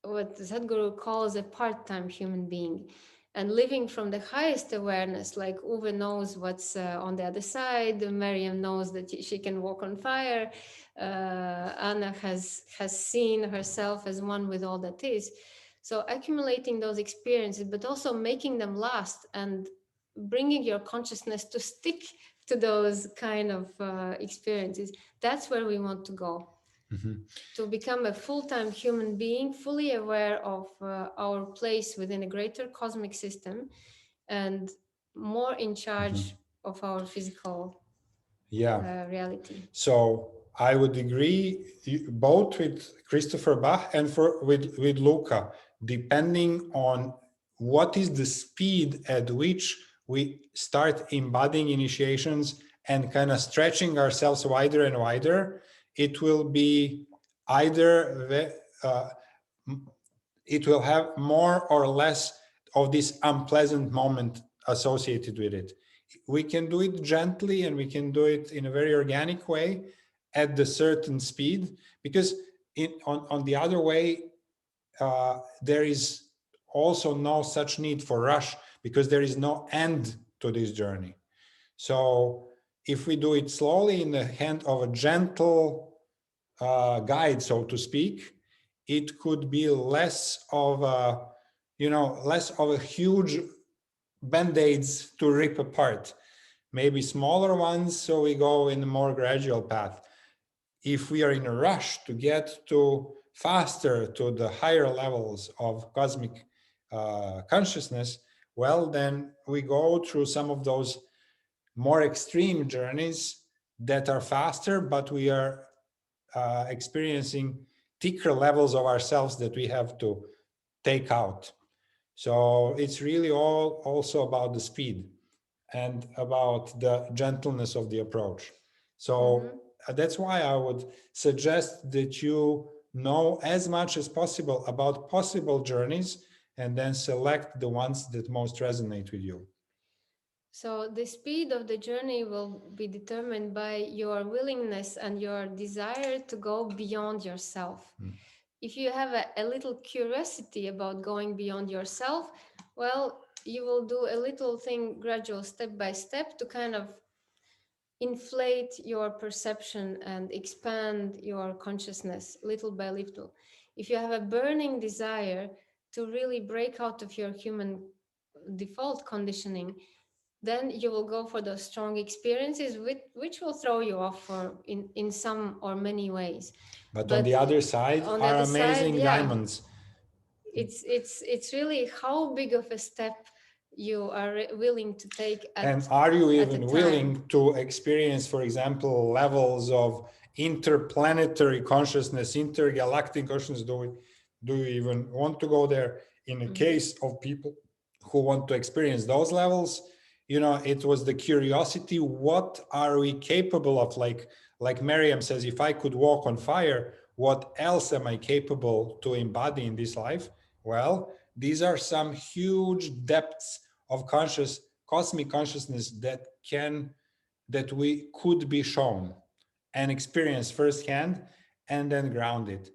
what Sadhguru calls a part-time human being. And living from the highest awareness, like Uwe knows what's on the other side, Miriam knows that she can walk on fire, Anna has seen herself as one with all that is. So accumulating those experiences, but also making them last and bringing your consciousness to stick to those kind of experiences, that's where we want to go. To become a full-time human being, fully aware of our place within a greater cosmic system and more in charge of our physical reality. So I would agree both with Christopher Bach and with Luca, depending on what is the speed at which we start embodying initiations and kind of stretching ourselves wider and wider. It will be either it will have more or less of this unpleasant moment associated with it. We can do it gently and we can do it in a very organic way at the certain speed, because on the other way, there is also no such need for rush, because there is no end to this journey. So if we do it slowly in the hand of a gentle guide, so to speak, it could be less of a huge band-aids to rip apart, maybe smaller ones, so we go in a more gradual path. If we are in a rush to get to faster to the higher levels of cosmic consciousness, well, then we go through some of those more extreme journeys that are faster, but we are experiencing thicker levels of ourselves that we have to take out. So it's really all also about the speed and about the gentleness of the approach. So that's why I would suggest that you know as much as possible about possible journeys and then select the ones that most resonate with you. So the speed of the journey will be determined by your willingness and your desire to go beyond yourself. If you have a little curiosity about going beyond yourself, well, you will do a little thing gradual, step by step, to kind of inflate your perception and expand your consciousness little by little. If you have a burning desire to really break out of your human default conditioning, then you will go for those strong experiences, which will throw you off in some or many ways. But on the other side are amazing diamonds. It's really how big of a step you are willing to take and are you even willing to experience, for example, levels of interplanetary consciousness, intergalactic consciousness? Do you even want to go there? In a case of people who want to experience those levels, it was the curiosity. What are we capable of? Like Miriam says, if I could walk on fire, what else am I capable to embody in this life? Well, these are some huge depths of cosmic consciousness that we could be shown and experience firsthand and then ground it.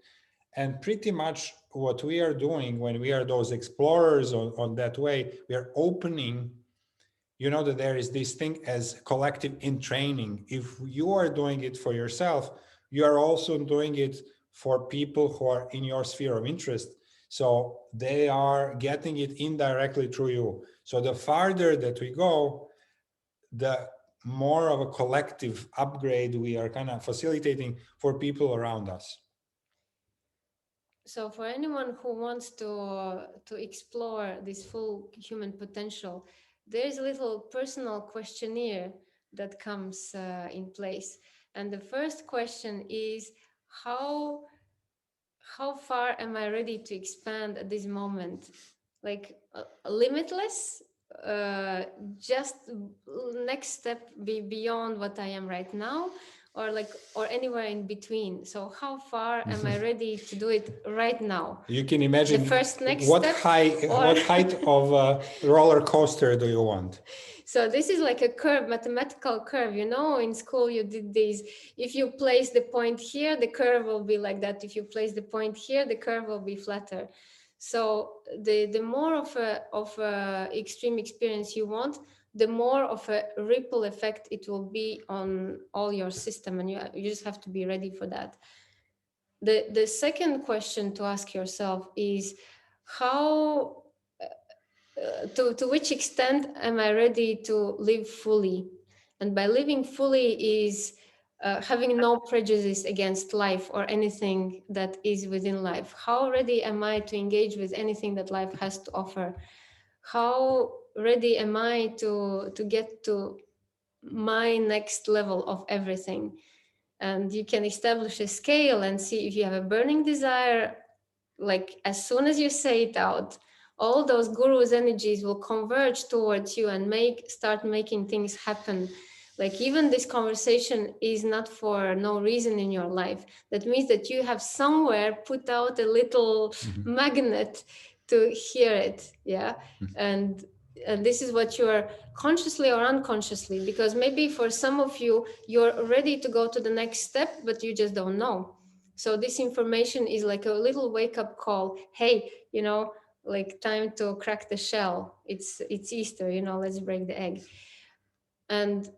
And pretty much what we are doing when we are those explorers on that way, we are opening, you know that there is this thing as collective in training. If you are doing it for yourself, you are also doing it for people who are in your sphere of interest. So they are getting it indirectly through you. So the farther that we go, the more of a collective upgrade we are kind of facilitating for people around us. So for anyone who wants to explore this full human potential, there is a little personal questionnaire that comes in place. And the first question is, how far am I ready to expand at this moment? Like limitless, just next step be beyond what I am right now, or anywhere in between. So how far am I ready to do it right now? You can imagine the first next what step, what height of a roller coaster do you want? So this is like a curve, mathematical curve. You know, in school you did these. If you place the point here, the curve will be like that. If you place the point here, the curve will be flatter. So the more of a extreme experience you want, the more of a ripple effect it will be on all your system, and you just have to be ready for that. The second question to ask yourself is how. To which extent am I ready to live fully? And by living fully is having no prejudice against life or anything that is within life. How ready am I to engage with anything that life has to offer? How ready am I to get to my next level of everything? And you can establish a scale and see if you have a burning desire, like as soon as you say it out, all those guru's energies will converge towards you and start making things happen. Like even this conversation is not for no reason in your life. That means that you have somewhere put out a little magnet to hear it. Yeah. And this is what you are consciously or unconsciously, because maybe for some of you, you're ready to go to the next step, but you just don't know. So this information is like a little wake-up call. Hey, like time to crack the shell. It's Easter, let's break the egg. And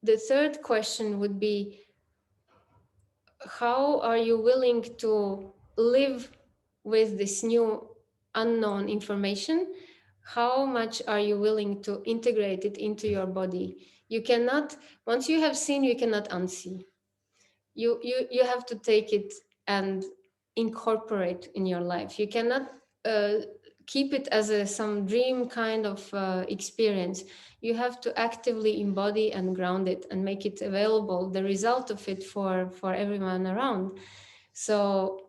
the third question would be, how are you willing to live with this new unknown information? How much are you willing to integrate it into your body? You cannot, once you have seen, you cannot unsee. You have to take it and incorporate in your life. You cannot keep it as some dream kind of experience. You have to actively embody and ground it and make it available, the result of it for everyone around. So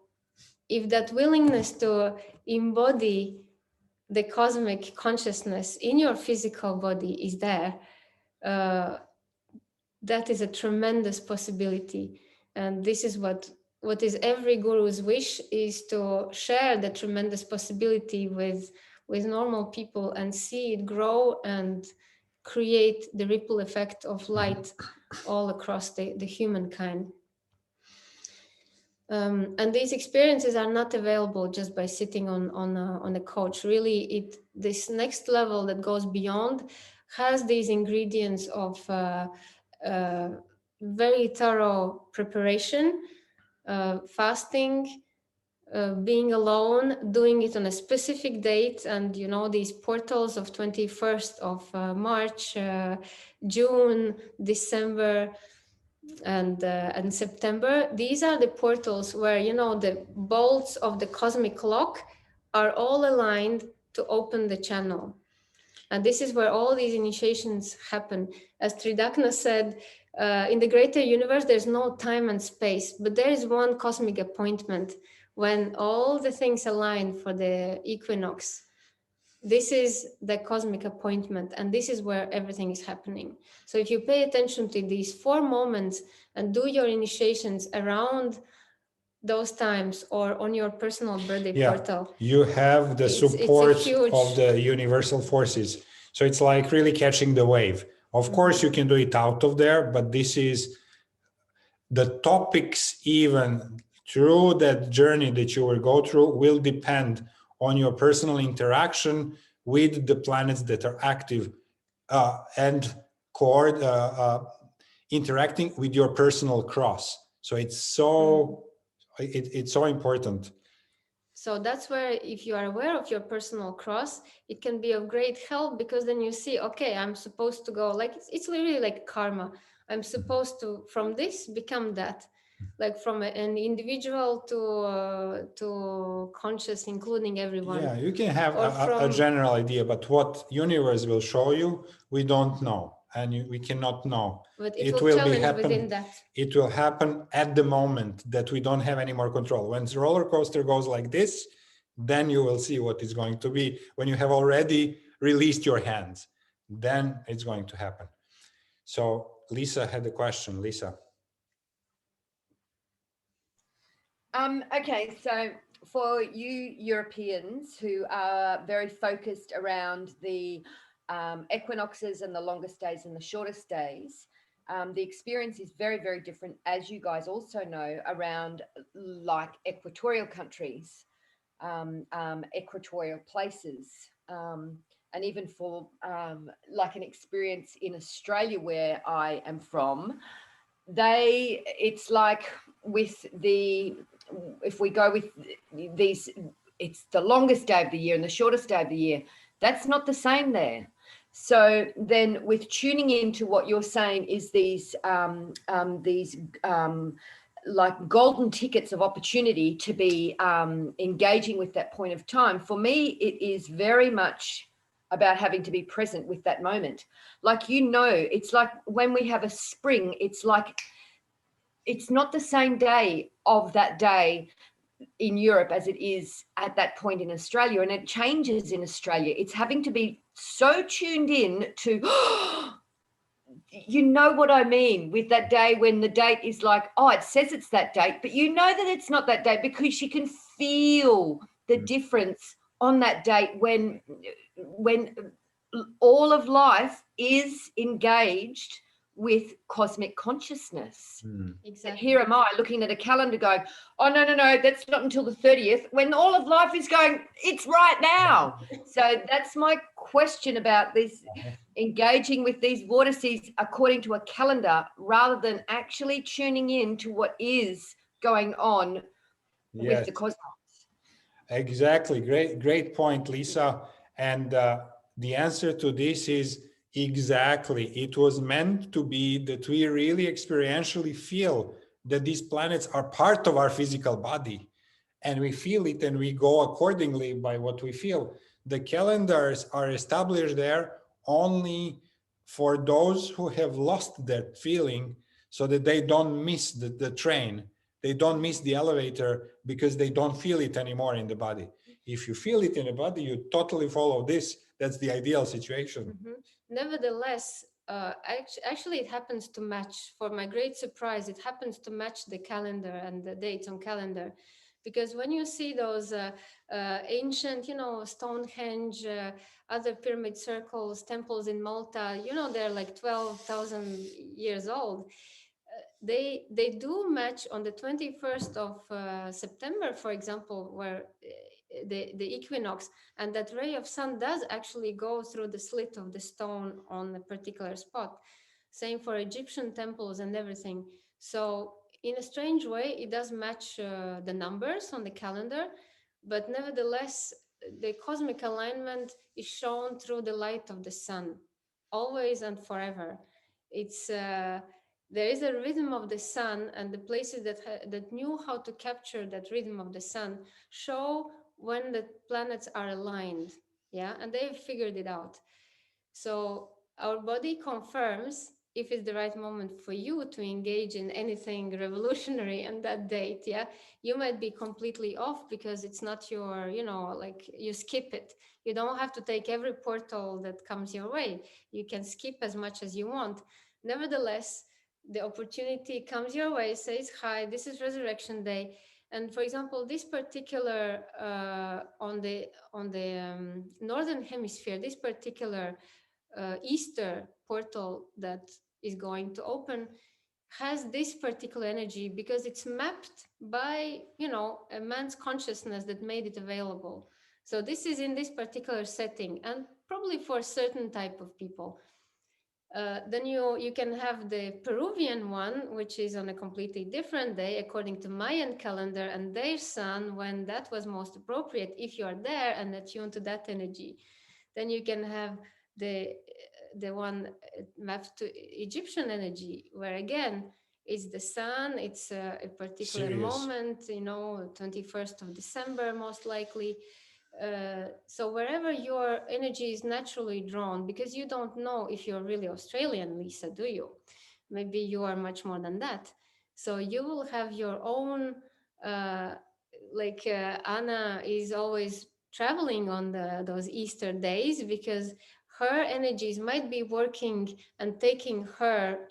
if that willingness to embody the cosmic consciousness in your physical body is there, that is a tremendous possibility. And this is what is every guru's wish, is to share the tremendous possibility with normal people and see it grow and create the ripple effect of light all across the humankind. And these experiences are not available just by sitting on a couch. Really, this next level that goes beyond has these ingredients of very thorough preparation, fasting, being alone, doing it on a specific date, and these portals of 21st of March, June, December, and September. These are the portals where the bolts of the cosmic lock are all aligned to open the channel. And this is where all these initiations happen. As Tridakna said, in the greater universe, there's no time and space, but there is one cosmic appointment when all the things align for the equinox. This is the cosmic appointment, and this is where everything is happening. So if you pay attention to these 4 moments and do your initiations around those times or on your personal birthday portal, you have the support of the universal forces. So it's like really catching the wave. Of course, you can do it out of there, but this is the topics, even through that journey that you will go through, will depend on your personal interaction with the planets that are active and interacting with your personal cross. So it's so it's so important. So that's where, if you are aware of your personal cross, it can be of great help, because then you see, okay, I'm supposed to go, like it's really like karma. I'm supposed to, from this, become that, like from an individual to conscious, including everyone. Yeah, you can have a general idea, but what universe will show you, we don't know, and we cannot know. But it will be happen within that. It will happen at the moment that we don't have any more control. When the roller coaster goes like this, then you will see what it's going to be. When you have already released your hands, then it's going to happen. So Lisa had a question. Lisa. Okay, so for you Europeans who are very focused around the equinoxes and the longest days and the shortest days, the experience is very, very different, as you guys also know, around like equatorial countries, equatorial places, and even for like an experience in Australia where I am from, it's like with if we go with these, it's the longest day of the year and the shortest day of the year. That's not the same there. So then with tuning into what you're saying is these like golden tickets of opportunity to be engaging with that point of time. For me, it is very much about having to be present with that moment. Like, it's like when we have a spring, it's like, it's not the same day of that day in Europe as it is at that point in Australia, and it changes in Australia. It's having to be so tuned in to, you know what I mean, with that day when the date is like, oh, it says it's that date, but you know that it's not that date because you can feel the difference on that date when all of life is engaged with cosmic consciousness. Exactly. Here am I looking at a calendar going, oh, no, that's not until the 30th, when all of life is going, it's right now. So that's my question about this, engaging with these vortices according to a calendar rather than actually tuning in to what is going on with the cosmos. Exactly. Great point, Lisa. And the answer to this is exactly. It was meant to be that we really experientially feel that these planets are part of our physical body, and we feel it and we go accordingly by what we feel. The calendars are established there only for those who have lost that feeling, so that they don't miss the train. They don't miss the elevator because they don't feel it anymore in the body. If you feel it in the body, you totally follow this. That's the ideal situation. Nevertheless, actually, it happens to match. For my great surprise, it happens to match the calendar and the dates on calendar. Because when you see those ancient, Stonehenge, other pyramid circles, temples in Malta, they're like 12,000 years old. They do match on the 21st of September, for example, where the equinox, and that ray of sun does actually go through the slit of the stone on a particular spot. Same for Egyptian temples and everything. So in a strange way, it does match the numbers on the calendar, but nevertheless, the cosmic alignment is shown through the light of the sun, always and forever. It's there is a rhythm of the sun, and the places that knew how to capture that rhythm of the sun show when the planets are aligned, and they've figured it out. So our body confirms if it's the right moment for you to engage in anything revolutionary on that date. You might be completely off because it's not your, like you skip it. You don't have to take every portal that comes your way. You can skip as much as you want. Nevertheless, the opportunity comes your way, says, hi, this is Resurrection Day. And for example, this particular on the northern hemisphere, this particular Easter portal that is going to open has this particular energy because it's mapped by a man's consciousness that made it available. So this is in this particular setting, and probably for a certain type of people. Then you can have the Peruvian one, which is on a completely different day according to Mayan calendar and their sun, when that was most appropriate if you are there and attuned to that energy. Then you can have the one mapped to Egyptian energy, where again it's the sun, it's a particular moment, 21st of December most likely. So wherever your energy is naturally drawn, because you don't know if you're really Australian, Lisa, do you? Maybe you are much more than that. So you will have your own, Anna is always traveling on those Easter days because her energies might be working and taking her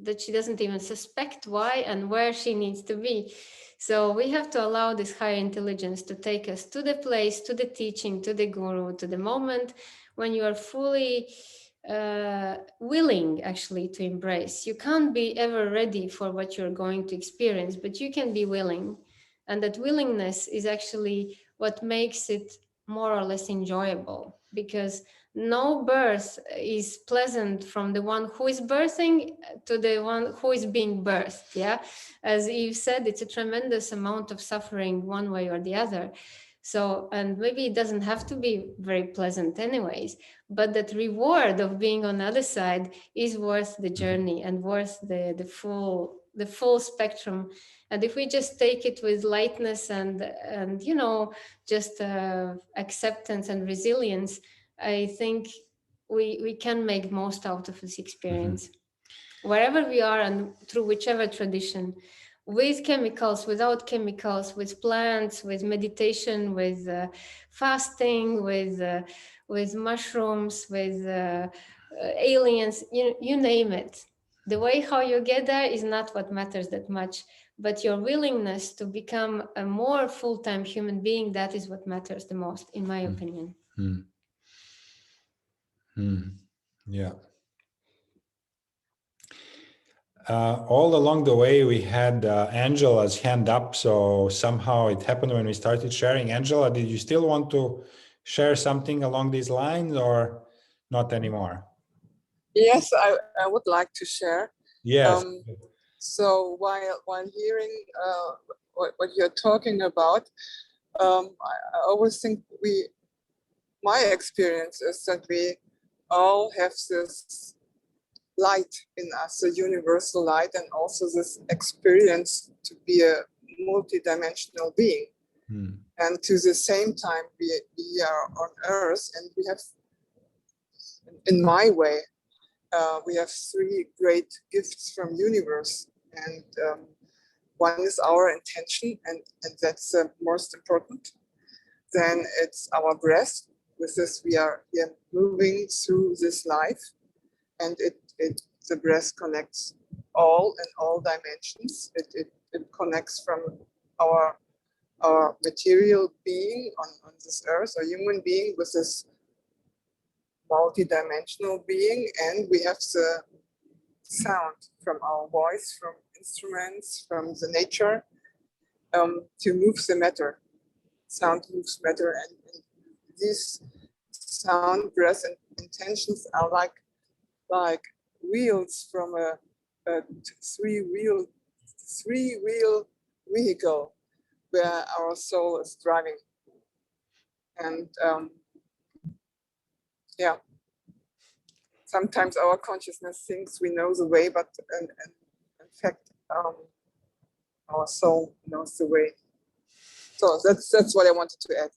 that she doesn't even suspect why and where she needs to be. So we have to allow this higher intelligence to take us to the place, to the teaching, to the guru, to the moment when you are fully willing actually to embrace. You can't be ever ready for what you're going to experience, but you can be willing. And that willingness is actually what makes it more or less enjoyable, because no birth is pleasant from the one who is birthing to the one who is being birthed. Yeah, as Eve said, it's a tremendous amount of suffering one way or the other. So, and maybe it doesn't have to be very pleasant anyways, but that reward of being on the other side is worth the journey and worth the full spectrum. And if we just take it with lightness and just acceptance and resilience, I think we can make most out of this experience, wherever we are and through whichever tradition, with chemicals, without chemicals, with plants, with meditation, with fasting, with mushrooms, with aliens, you name it. The way how you get there is not what matters that much, but your willingness to become a more full-time human being, that is what matters the most, in my opinion. Yeah. All along the way, we had Angela's hand up, so somehow it happened when we started sharing. Angela, did you still want to share something along these lines or not anymore? Yes, I would like to share. Yes. So while hearing what you're talking about, I always think my experience is that we all have this light in us, a universal light, and also this experience to be a multidimensional being. And to the same time, we are on Earth, and we have, in my way, we have three great gifts from universe. And one is our intention, and that's the most important. Then it's our breath. With this, we are moving through this life, and the breath connects all dimensions. It connects from our material being on this earth, a human being with this multi-dimensional being, and we have the sound from our voice, from instruments, from the nature, to move the matter. Sound moves matter, and these sound, breath, and intentions are like wheels from a three-wheel vehicle where our soul is driving. And sometimes our consciousness thinks we know the way, but in fact, our soul knows the way. So that's what I wanted to add.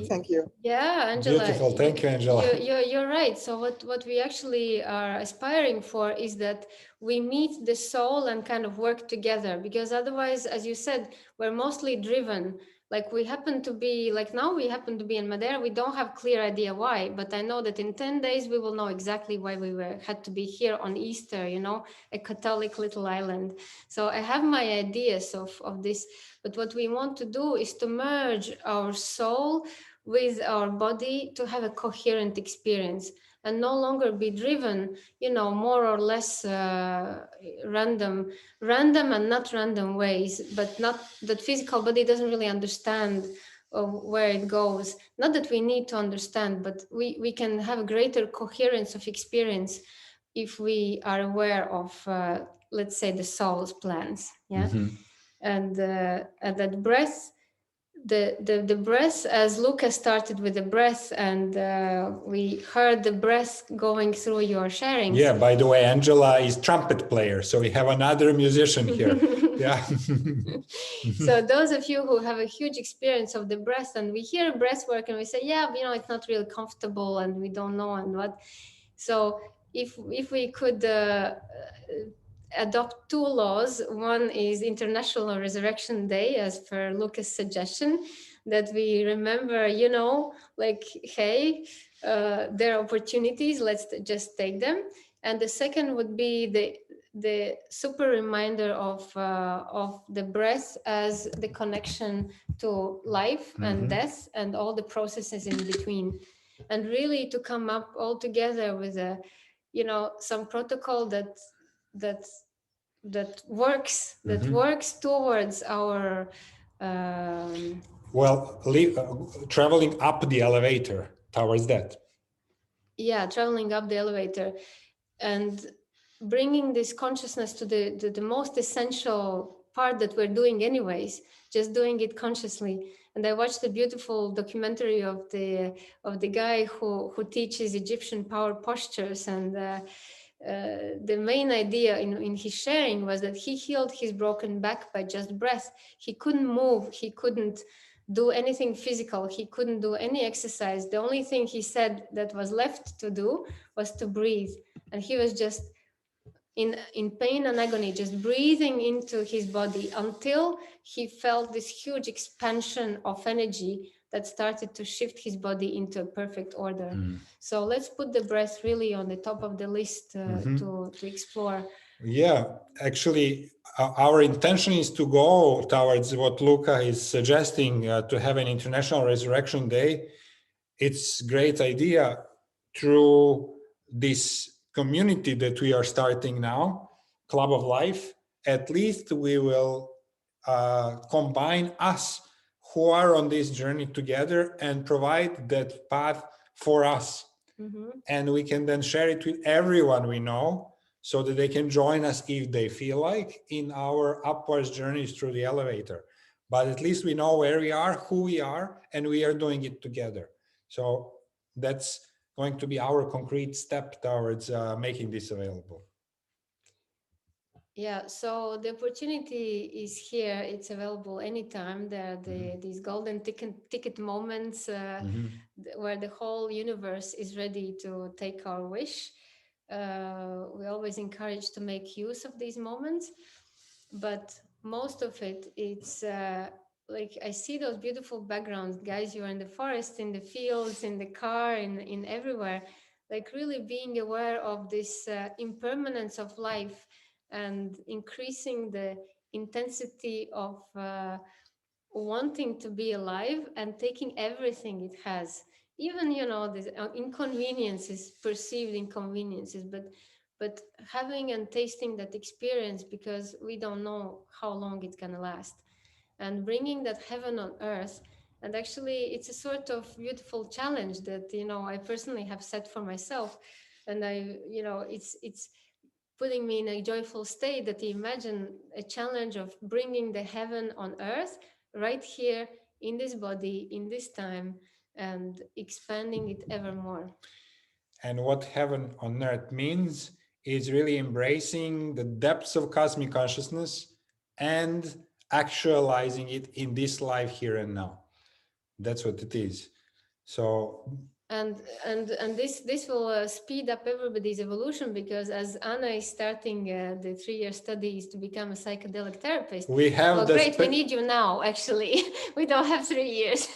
Thank you. Yeah, Angela. Beautiful. Thank you, Angela. You're right. So what we actually are aspiring for is that we meet the soul and kind of work together, because otherwise, as you said, we're mostly driven. Like we happen to be, like now we happen to be in Madeira. We don't have clear idea why, but I know that in 10 days we will know exactly why we had to be here on Easter, a Catholic little island. So I have my ideas of this, but what we want to do is to merge our soul with our body to have a coherent experience and no longer be driven, more or less random and not random ways, but not that physical body doesn't really understand where it goes. Not that we need to understand, but we can have a greater coherence of experience if we are aware of, let's say, the soul's plans. Yeah. And that breath, the breath, as Luca started with the breath, and we heard the breath going through your sharings. Yeah, by the way, Angela is trumpet player, so we have another musician here. Yeah. So those of you who have a huge experience of the breath, and we hear breath work and we say, yeah, it's not really comfortable and we don't know and what. So if we could adopt two laws. One is International Resurrection Day, as per Luca's suggestion, that we remember, like, hey, there are opportunities, let's just take them. And the second would be the super reminder of the breath as the connection to life and death and all the processes in between, and really to come up all together with some protocol that works towards our traveling up the elevator towards that. Traveling up the elevator and bringing this consciousness to the most essential part that we're doing anyways, just doing it consciously. And I watched a beautiful documentary of the guy who teaches Egyptian power postures, and the main idea in his sharing was that he healed his broken back by just breath. He couldn't move, he couldn't do anything physical, he couldn't do any exercise. The only thing he said that was left to do was to breathe. And he was just in pain and agony, just breathing into his body until he felt this huge expansion of energy that started to shift his body into a perfect order. So let's put the breath really on the top of the list to explore. Yeah, actually, our intention is to go towards what Luca is suggesting, to have an International Resurrection Day. It's a great idea through this community that we are starting now, Club of Life. At least we will combine us who are on this journey together and provide that path for us. And we can then share it with everyone we know, so that they can join us if they feel like in our upwards journeys through the elevator. But at least we know where we are, who we are, and we are doing it together. So that's going to be our concrete step towards making this available. Yeah, so the opportunity is here. It's available anytime. There are these golden ticket moments where the whole universe is ready to take our wish. We always encourage to make use of these moments, but most of it's like I see those beautiful backgrounds, guys. You are in the forest, in the fields, in the car, in everywhere, like really being aware of this impermanence of life and increasing the intensity of wanting to be alive and taking everything it has, even these inconveniences, perceived inconveniences, but having and tasting that experience, because we don't know how long it's gonna last, and bringing that heaven on earth. And actually it's a sort of beautiful challenge that I personally have set for myself, and it's putting me in a joyful state, that you imagine a challenge of bringing the heaven on earth right here in this body, in this time, and expanding it ever more. And what heaven on earth means is really embracing the depths of cosmic consciousness and actualizing it in this life here and now. That's what it is. So and this will speed up everybody's evolution, because as Anna is starting the 3-year studies to become a psychedelic therapist, we have we need you now. Actually, we don't have 3 years.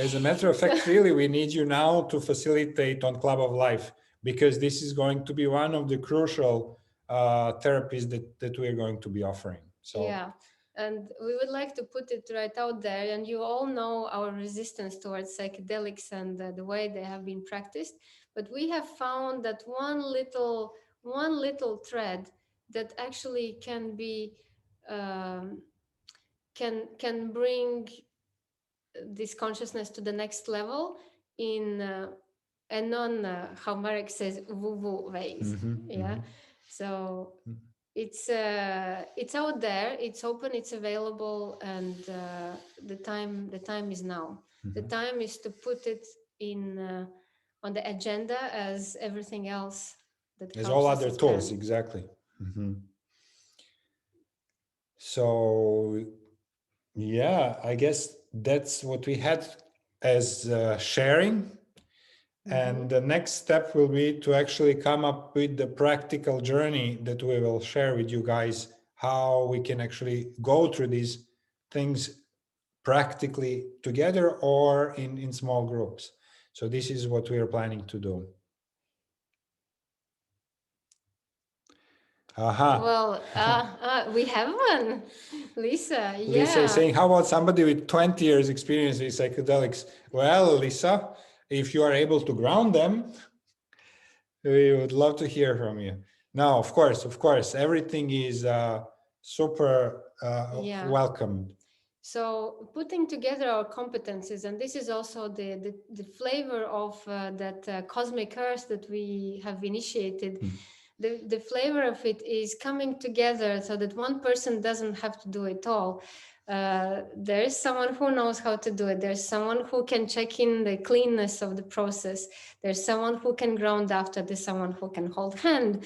As a matter of fact, really, we need you now to facilitate on Club of Life, because this is going to be one of the crucial therapies that we're going to be offering. So yeah. And we would like to put it right out there, and you all know our resistance towards psychedelics and the way they have been practiced. But we have found that one little thread that actually can be can bring this consciousness to the next level in and non how Marek says woo-woo ways. Yeah. So it's out there, it's open, it's available, and the time is now. The time is to put it in on the agenda as everything else that As helps all us other expand. tools, exactly. So yeah, I guess that's what we had as sharing. And the next step will be to actually come up with the practical journey that we will share with you guys, how we can actually go through these things practically together or in small groups. So this is what we are planning to do. Well, we have one, Lisa. Yeah. Lisa is saying, how about somebody with 20 years experience with psychedelics? Well, Lisa, if you are able to ground them, we would love to hear from you. No, of course, everything is super welcomed. So putting together our competencies, and this is also the flavor of that cosmic curse that we have initiated. The flavor of it is coming together so that one person doesn't have to do it all. There is someone who knows how to do it. There's someone who can check in the cleanness of the process. There's someone who can ground after. There's someone who can hold hand.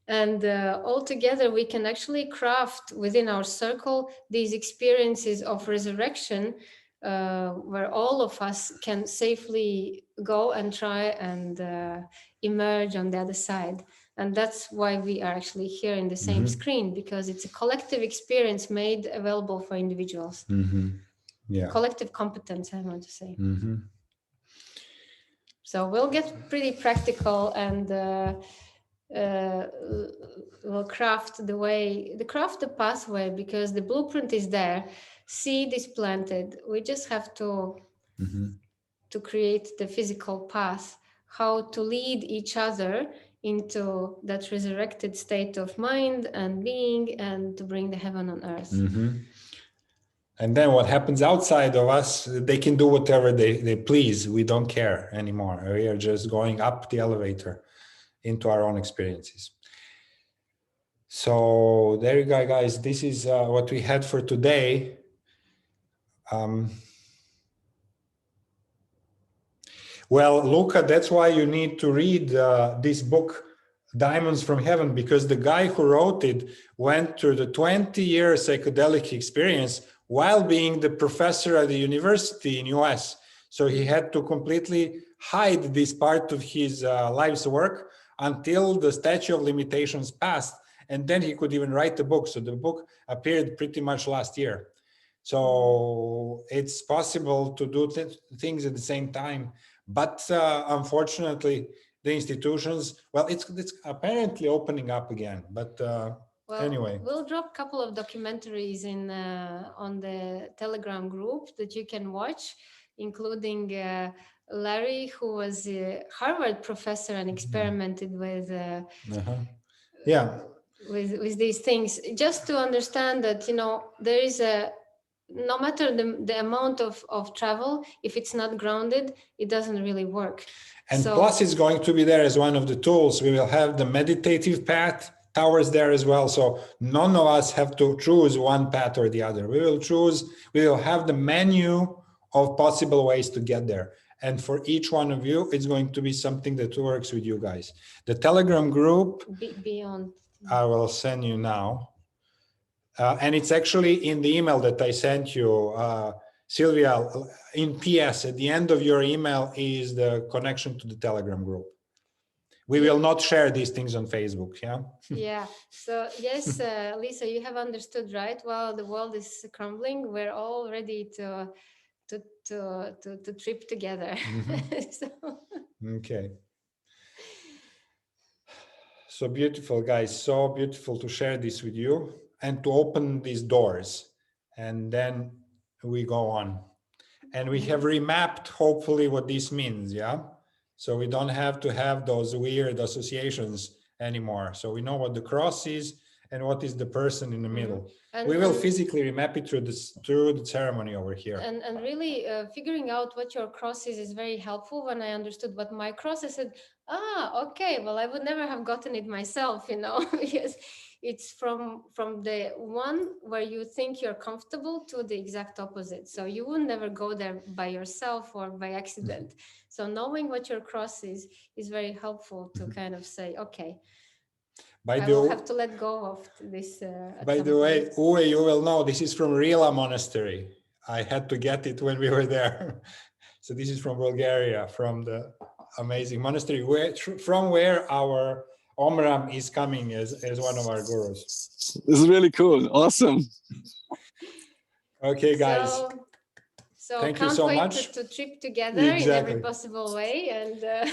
And all together we can actually craft within our circle these experiences of resurrection, where all of us can safely go and try and emerge on the other side. And that's why we are actually here in the same screen, because it's a collective experience made available for individuals. Yeah. Collective competence, I want to say. So we'll get pretty practical and we'll craft the pathway, because the blueprint is there, seed is planted. We just have to create the physical path, how to lead each other into that resurrected state of mind and being, and to bring the heaven on earth. And then what happens outside of us, they can do whatever they please. We don't care anymore. We are just going up the elevator into our own experiences. So there you go, guys. This is what we had for today. Well, Luca, that's why you need to read this book, Diamonds from Heaven, because the guy who wrote it went through the 20-year psychedelic experience while being the professor at the university in US. So he had to completely hide this part of his life's work until the statute of limitations passed. And then he could even write the book. So the book appeared pretty much last year. So it's possible to do things at the same time. But unfortunately, the institutions, well, it's apparently opening up again. But anyway. We'll drop a couple of documentaries on the Telegram group that you can watch, including Larry, who was a Harvard professor and experimented with with these things, just to understand that, you know, there is no matter the amount of travel, if it's not grounded, it doesn't really work. And plus it's going to be there as one of the tools. We will have the meditative path towards there as well. So none of us have to choose one path or the other. We will have the menu of possible ways to get there. And for each one of you, it's going to be something that works with you guys. The Telegram group, beyond, I will send you now. And it's actually in the email that I sent you, Sylvia, in PS, at the end of your email is the connection to the Telegram group. We will not share these things on Facebook, yeah? Yeah, so yes, Lisa, you have understood, right? While the world is crumbling, we're all ready to trip together. Okay. So beautiful, guys, so beautiful to share this with you and to open these doors, and then we go on. And we have remapped, hopefully, what this means, yeah? So we don't have to have those weird associations anymore. So we know what the cross is, and what is the person in the middle. And, We will physically remap it through the ceremony over here. And really figuring out what your cross is very helpful. When I understood what my cross, I said, okay, well, I would never have gotten it myself, you know, because it's from the one where you think you're comfortable to the exact opposite. So you would never go there by yourself or by accident. So knowing what your cross is very helpful to kind of say, okay, I will have to let go of this. By the way, Uwe, you will know this is from Rila Monastery. I had to get it when we were there. So this is from Bulgaria, from the amazing monastery from where our Omram is coming as one of our gurus. This is really cool. Awesome. Okay, guys. So thank you so much. To trip together in every possible way,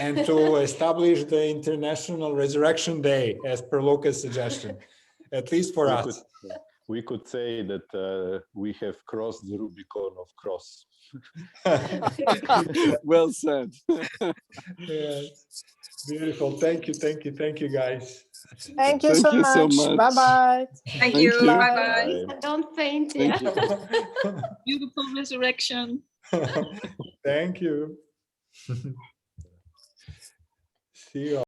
and to establish the International Resurrection Day, as per Luca's suggestion, at least for us. We could say that we have crossed the Rubicon of cross. Well said. Yeah. Beautiful. Thank you, guys. Thank you so much. Bye-bye. Thank you. Bye-bye. Don't faint. Thank you. Beautiful resurrection. Thank you. See you all.